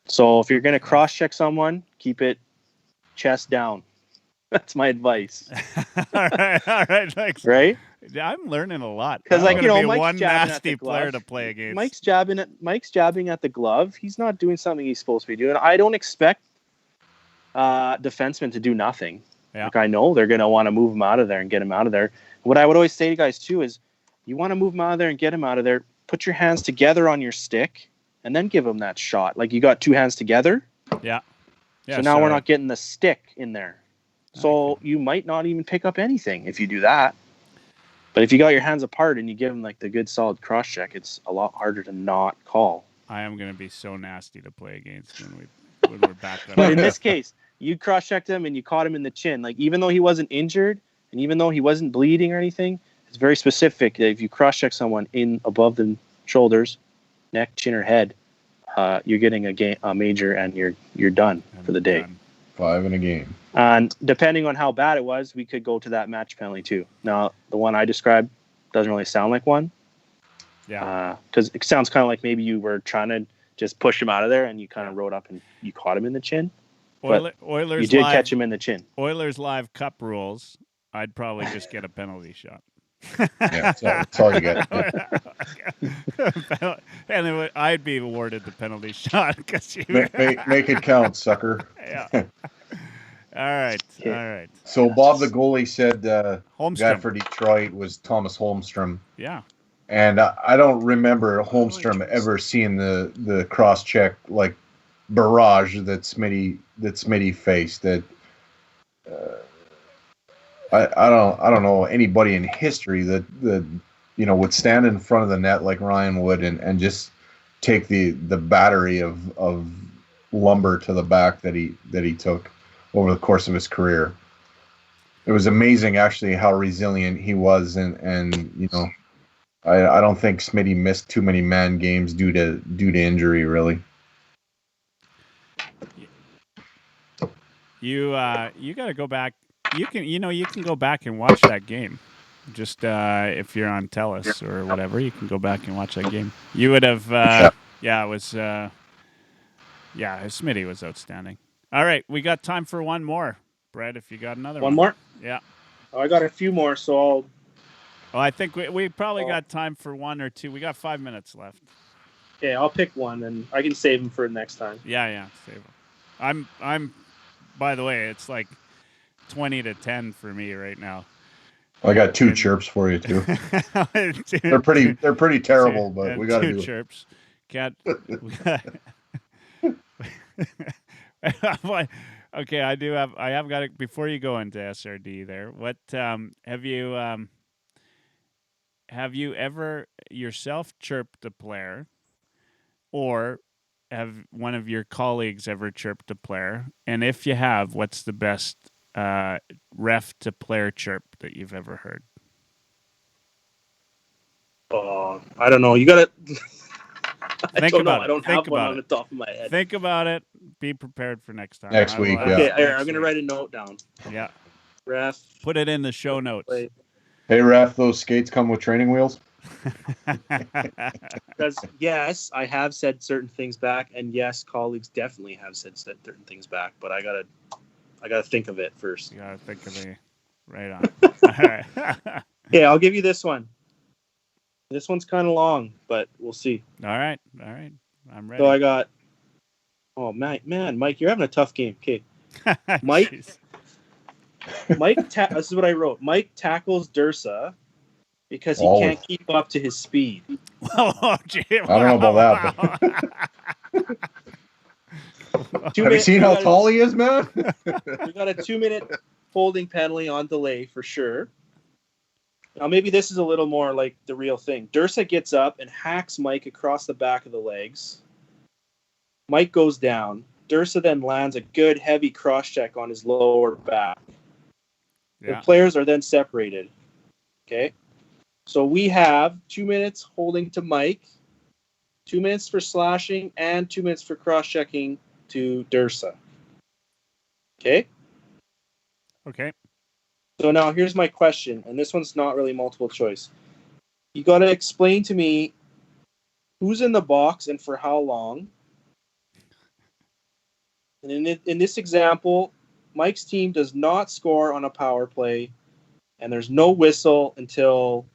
So if you're going to cross-check someone, keep it chest down. That's my advice. All right. Thanks. Right? I'm learning a lot. Because Mike's one nasty player to play against. Mike's jabbing at the glove. He's not doing something he's supposed to be doing. I don't expect defensemen to do nothing. Yeah. Like I know they're going to want to move him out of there and get him out of there. What I would always say to guys too is, you want to move him out of there and get him out of there. Put your hands together on your stick, and then give him that shot. Like you got 2 hands together. Yeah. So now we're not getting the stick in there. So you might not even pick up anything if you do that. But if you got your hands apart and you give him like the good solid cross check, it's a lot harder to not call. I am going to be so nasty to play against when we're back. But in this case, you cross checked him and you caught him in the chin. Like even though he wasn't injured and even though he wasn't bleeding or anything, it's very specific that if you cross check someone in above the shoulders, neck, chin, or head, you're getting a major and you're done for the day. 5 in a game. And depending on how bad it was, we could go to that match penalty too. Now, the one I described doesn't really sound like one. Yeah. Because it sounds kind of like maybe you were trying to just push him out of there and you kind of rode up and you caught him in the chin. Oilers you did catch him in the chin. Oilerslive Cup rules, I'd probably just get a penalty shot. Yeah, that's all you get. And I'd be awarded the penalty shot because you make it count, sucker. Yeah. All right. So Bob the goalie said Holmstrom. guy for Detroit was Thomas Holmstrom. Yeah. And I don't remember Holmstrom ever seeing the cross check like barrage that Smitty faced. That I don't know anybody in history that would stand in front of the net like Ryan would and just take the battery of lumber to the back that he took over the course of his career. It was amazing actually how resilient he was and I don't think Smitty missed too many man games due to injury really. You got to go back. You can go back and watch that game. Just if you're on Telus or whatever, you can go back and watch that game. You would have it was Smitty was outstanding. All right, we got time for one more. Brett, if you got another one. One more? Yeah. Oh, I got a few more, so I'll... Oh, I think we probably got time for one or two. We got 5 minutes left. Okay, I'll pick one, and I can save them for next time. Yeah, save them. I'm. By the way, it's like 20-10 for me right now. I got 2 chirps for you too. They're pretty terrible, but we got to do 2 chirps. Cat. Okay, I have got it. Before you go into SRD, there. What have you ever yourself chirped a player, or have one of your colleagues ever chirped a player? And if you have, what's the best ref to player chirp that you've ever heard? I don't know. You got to... I don't know. I don't have one on the top of my head. Think about it. Be prepared for next time. Next week, yeah. Okay, I'm going to write a note down. Yeah. Ref. Put it in the show notes. Hey, ref, those skates come with training wheels? Because, yes, I have said certain things back, and yes, colleagues definitely have said certain things back, but I gotta think of it first. You got to think of me. Right on. All right. Yeah, I'll give you this one. This one's kind of long, but we'll see. All right. I'm ready. So I got. Oh man, Mike, you're having a tough game. Okay, Mike. Jeez. This is what I wrote. Mike tackles Dursa because he Always. can't keep up to his speed. Oh, gee, I don't know about that. Have you seen how tall he is, man? We got a 2-minute holding penalty on delay for sure. Now maybe this is a little more like the real thing. Dursa gets up and hacks Mike across the back of the legs. Mike goes down. Dursa then lands a good heavy cross check on his lower back. Yeah. The players are then separated. Okay. So we have 2 minutes holding to Mike, 2 minutes for slashing, and 2 minutes for cross checking to Dursa. Okay. Okay. So now here's my question, and this one's not really multiple choice. You got to explain to me who's in the box and for how long. And in this example, Mike's team does not score on a power play, and there's no whistle until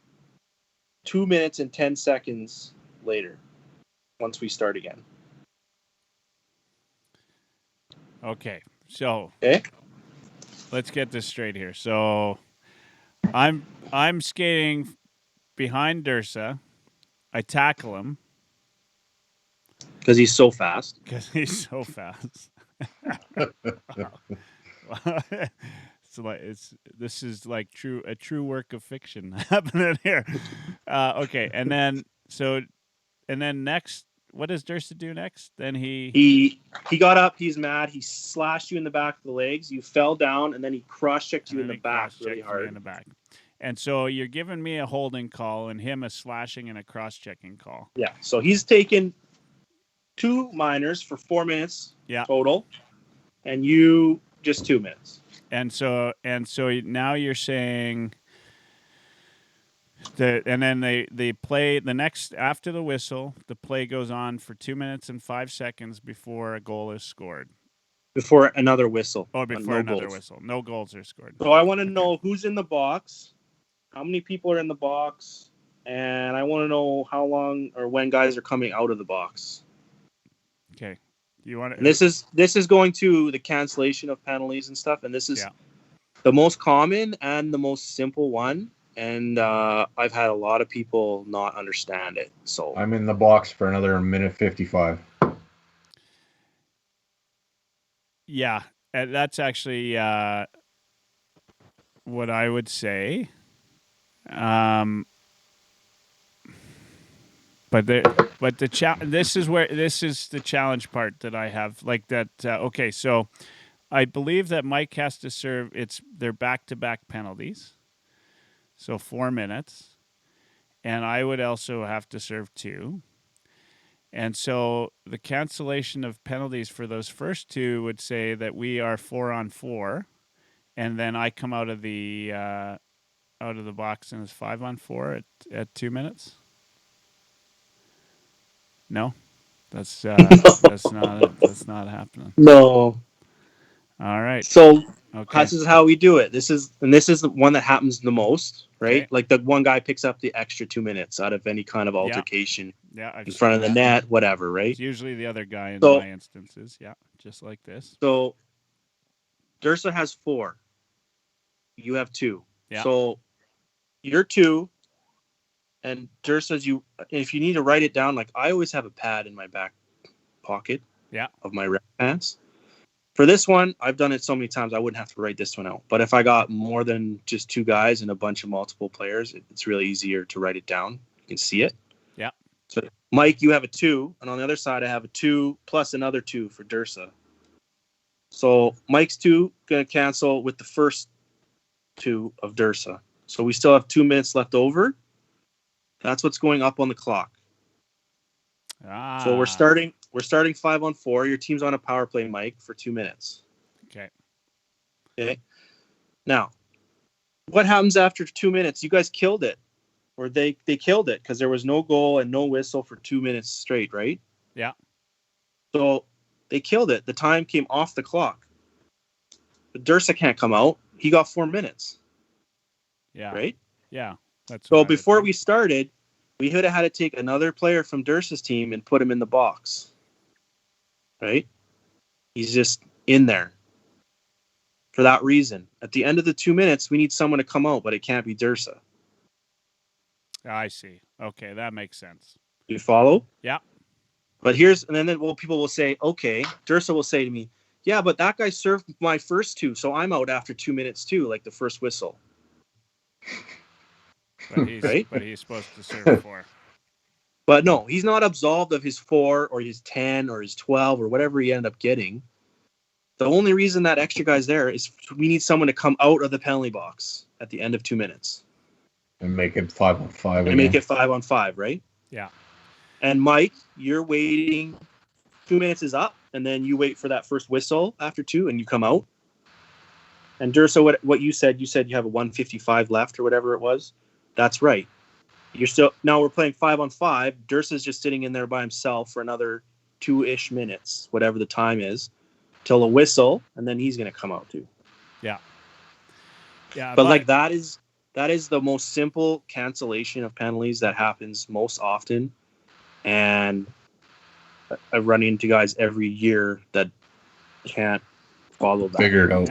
2 minutes and 10 seconds later, once we start again. Okay. So Okay. let's get this straight here. So I'm skating behind Dursa. I tackle him Because he's so fast. because he's so fast. This is like a true work of fiction happening here. Okay, and then next, what does Dursa do next? Then He got up. He's mad. He slashed you in the back of the legs. You fell down, and then he cross-checked you in the back really hard. in the back. And so you're giving me a holding call and him a slashing and a cross-checking call. Yeah. So he's taken 2 minors for 4 minutes total, and you just 2 minutes. And so now you're saying that, and then they play the next after the whistle. The play goes on for 2 minutes and 5 seconds before a goal is scored. Before another whistle. Or before another goals. whistle. No goals are scored. So I want to know who's in the box, how many people are in the box, and I want to know how long or when guys are coming out of the box. Okay. You want to? And this is going to the cancellation of penalties and stuff, and this is the most common and the most simple one. And I've had a lot of people not understand it. So I'm in the box for another minute 55. Yeah, that's actually what I would say. But this is the challenge part that I have. Like that. Okay, so I believe that Mike has to serve. They're back-to-back penalties, so 4 minutes, and I would also have to serve 2. And so the cancellation of penalties for those first 2 would say that we are 4-on-4, and then I come out of the box and it's 5-on-4 at 2 minutes. No, that's not happening. No. All right. So okay. This is how we do it. This is the one that happens the most, right? Okay. Like the one guy picks up the extra 2 minutes out of any kind of altercation in front of the net, whatever, right? It's usually the other guy in my instances. Yeah, just like this. So Dursa has 4. You have 2. Yeah. So you're 2. And Dursa's if you need to write it down, like I always have a pad in my back pocket of my rep pants. For this one, I've done it so many times I wouldn't have to write this one out. But if I got more than just 2 guys and a bunch of multiple players, it's really easier to write it down. You can see it. Yeah. So Mike, you have a 2, and on the other side I have a 2 plus another 2 for Dursa. So Mike's 2 gonna cancel with the first 2 of Dursa. So we still have 2 minutes left over. That's what's going up on the clock. So we're starting 5-on-4. Your team's on a power play, Mike, for 2 minutes. Okay. Now, what happens after 2 minutes? You guys killed it. Or they killed it because there was no goal and no whistle for 2 minutes straight, right? Yeah. So they killed it. The time came off the clock. But Dursa can't come out. He got 4 minutes. Yeah. Right? Yeah. That's so before we started, we would have had to take another player from Dursa's team and put him in the box. Right? He's just in there. For that reason. At the end of the 2 minutes, we need someone to come out, but it can't be Dursa. I see. Okay, that makes sense. You follow? Yeah. But then people will say, okay, Dursa will say to me, yeah, but that guy served my first 2, so I'm out after 2 minutes too, like the first whistle. But he's, right? But he's supposed to serve 4. But no, he's not absolved of his 4 or his 10 or his 12 or whatever he ended up getting. The only reason that extra guy's there is we need someone to come out of the penalty box at the end of 2 minutes. And make it 5-on-5. And make it 5-on-5, right? Yeah. And Mike, you're waiting. 2 minutes is up, and then you wait for that first whistle after 2, and you come out. And Dursa, what you said you have a 1:55 left or whatever it was. That's right. Now we're playing 5-on-5. Dursa's just sitting in there by himself for another 2-ish minutes, whatever the time is, till a whistle, and then he's going to come out too. Yeah. Yeah. But like that is the most simple cancellation of penalties that happens most often, and I run into guys every year that can't follow that. Figure it out.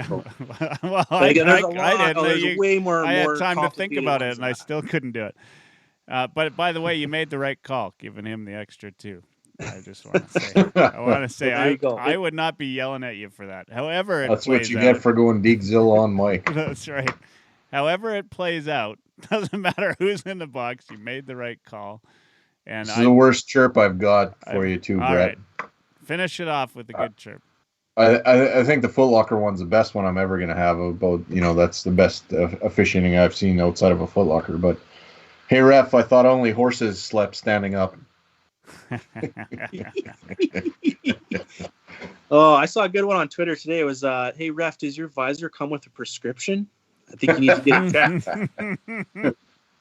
Well, there's way more. I more had time to think about it, ones and I still couldn't do it. But by the way, you made the right call, giving him the extra 2. I just want to say, I would not be yelling at you for that. However, that's what you get for going Deegzilla on Mike. That's right. However it plays out, doesn't matter who's in the box. You made the right call. And this is the worst chirp I've got for you too, Brett. Right. Finish it off with a good chirp. I think the Foot Locker one's the best one I'm ever going to have. That's the best officiating I've seen outside of a Foot Locker. But hey, ref, I thought only horses slept standing up. Oh, I saw a good one on Twitter today. It was, hey, ref, does your visor come with a prescription? I think you need to get it checked.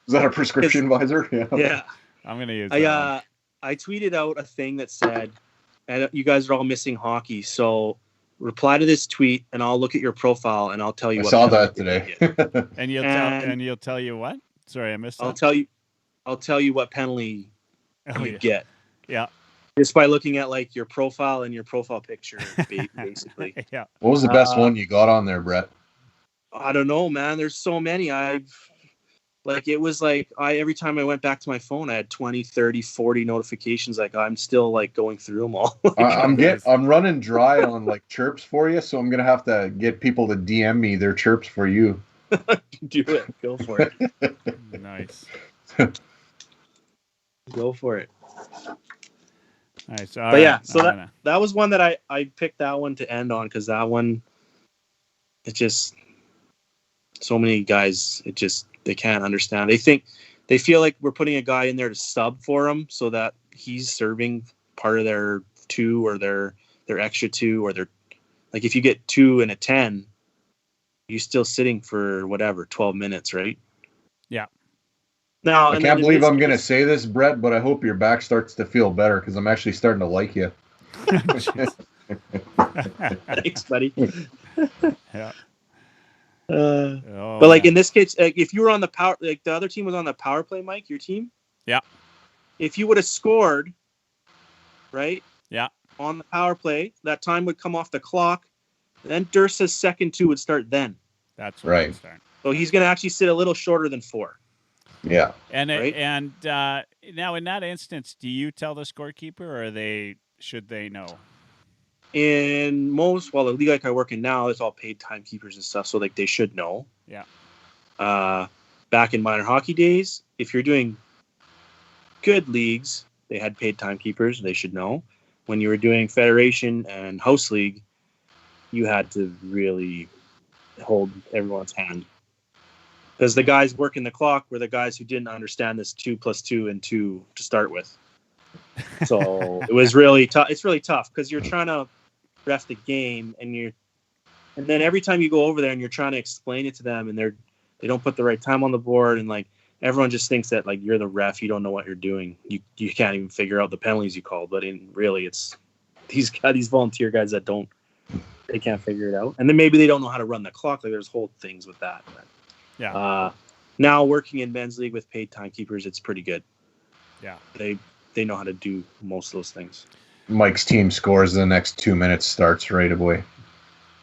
Is that a prescription visor? Yeah. I'm going to use that. I tweeted out a thing that said, and you guys are all missing hockey, so reply to this tweet, and I'll look at your profile, and I'll tell you. I saw that today. And you'll tell you what? Sorry, I missed that. I'll tell you what penalty you get. Yeah. Just by looking at like your profile and your profile picture, basically. Yeah. What was the best one you got on there, Brett? I don't know, man. There's so many. Every time I went back to my phone, I had 20, 30, 40 notifications. Like I'm still like going through them all. I'm running dry on like chirps for you, so I'm gonna have to get people to DM me their chirps for you. Do it. Go for it. Nice. Go for it. Nice. But yeah, so that was one that I picked that one to end on because that one, it just so many guys, they can't understand. They feel like we're putting a guy in there to sub for them so that he's serving part of their 2 or their extra 2 or their, like if you get 2 and a 10, you're still sitting for whatever 12 minutes, right? Yeah. Now, I can't believe I'm going to say this, Brett, but I hope your back starts to feel better because I'm actually starting to like you. Thanks, buddy. Yeah. But like in this case, if you were on the power, like the other team was on the power play, Mike, your team. Yeah. If you would have scored, right? Yeah. On the power play, that time would come off the clock. Then Dursa's second 2 would start then. That's right. So he's going to actually sit a little shorter than 4. Yeah. And now in that instance, do you tell the scorekeeper or should they know? In most, the league like I work in now, it's all paid timekeepers and stuff, so like they should know. Yeah. Back in minor hockey days, if you're doing good leagues, they had paid timekeepers. They should know. When you were doing federation and house league, you had to really hold everyone's hand. Because the guys working the clock were the guys who didn't understand this 2 + 2 and 2 to start with. So it was really tough. It's really tough because you're trying to ref the game, and then every time you go over there and you're trying to explain it to them, and they don't put the right time on the board, and like everyone just thinks that like you're the ref, you don't know what you're doing. You can't even figure out the penalties you call. But really, it's these volunteer guys that they can't figure it out, and then maybe they don't know how to run the clock. Like there's whole things with that. But, yeah. Now working in men's league with paid timekeepers, it's pretty good. Yeah. They know how to do most of those things. Mike's team scores, the next 2 minutes starts right away.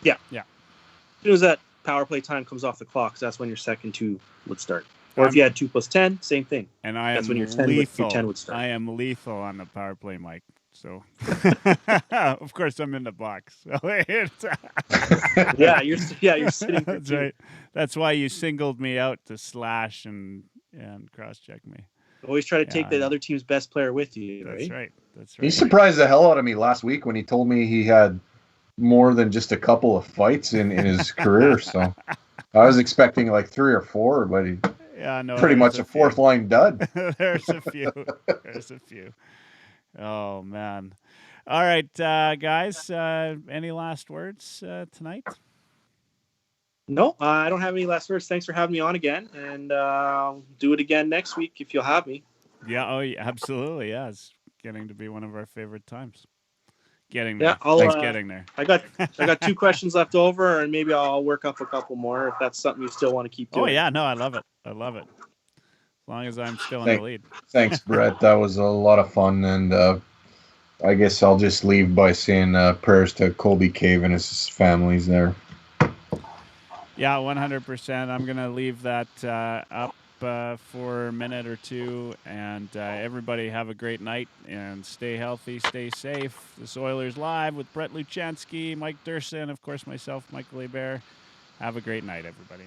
Yeah. Yeah. As soon as that power play time comes off the clock, that's when your second 2 would start. Or if you had 2 + 10, same thing. And I That's am when your 10 lethal. would start. I am lethal on the power play, Mike. So, of course, I'm in the box. So you're sitting for That's 2. right. That's why you singled me out to slash and cross-check me. Always try to take the Yeah. other team's best player with you. That's right. That's He right. surprised the hell out of me last week when he told me he had more than just a couple of fights in his career. So I was expecting like 3 or 4, but he pretty much a fourth line dud. There's a few. There's a few. Oh, man. All right, guys, any last words tonight? No, I don't have any last words. Thanks for having me on again, and I'll do it again next week if you'll have me. Yeah, absolutely. Yeah, it's getting to be one of our favorite times. Getting there. Yeah, I'll getting there. I got 2 questions left over, and maybe I'll work up a couple more if that's something you still want to keep doing. Oh yeah, no, I love it. As long as I'm still in the lead. Thanks, Brett. That was a lot of fun, and I guess I'll just leave by saying prayers to Colby Cave and his families there. Yeah, 100%. I'm going to leave that up for a minute or two. And everybody have a great night and stay healthy, stay safe. This Oilers Live with Brett Luchansky, Mike Durson, of course, myself, Michael Hebert. Have a great night, everybody.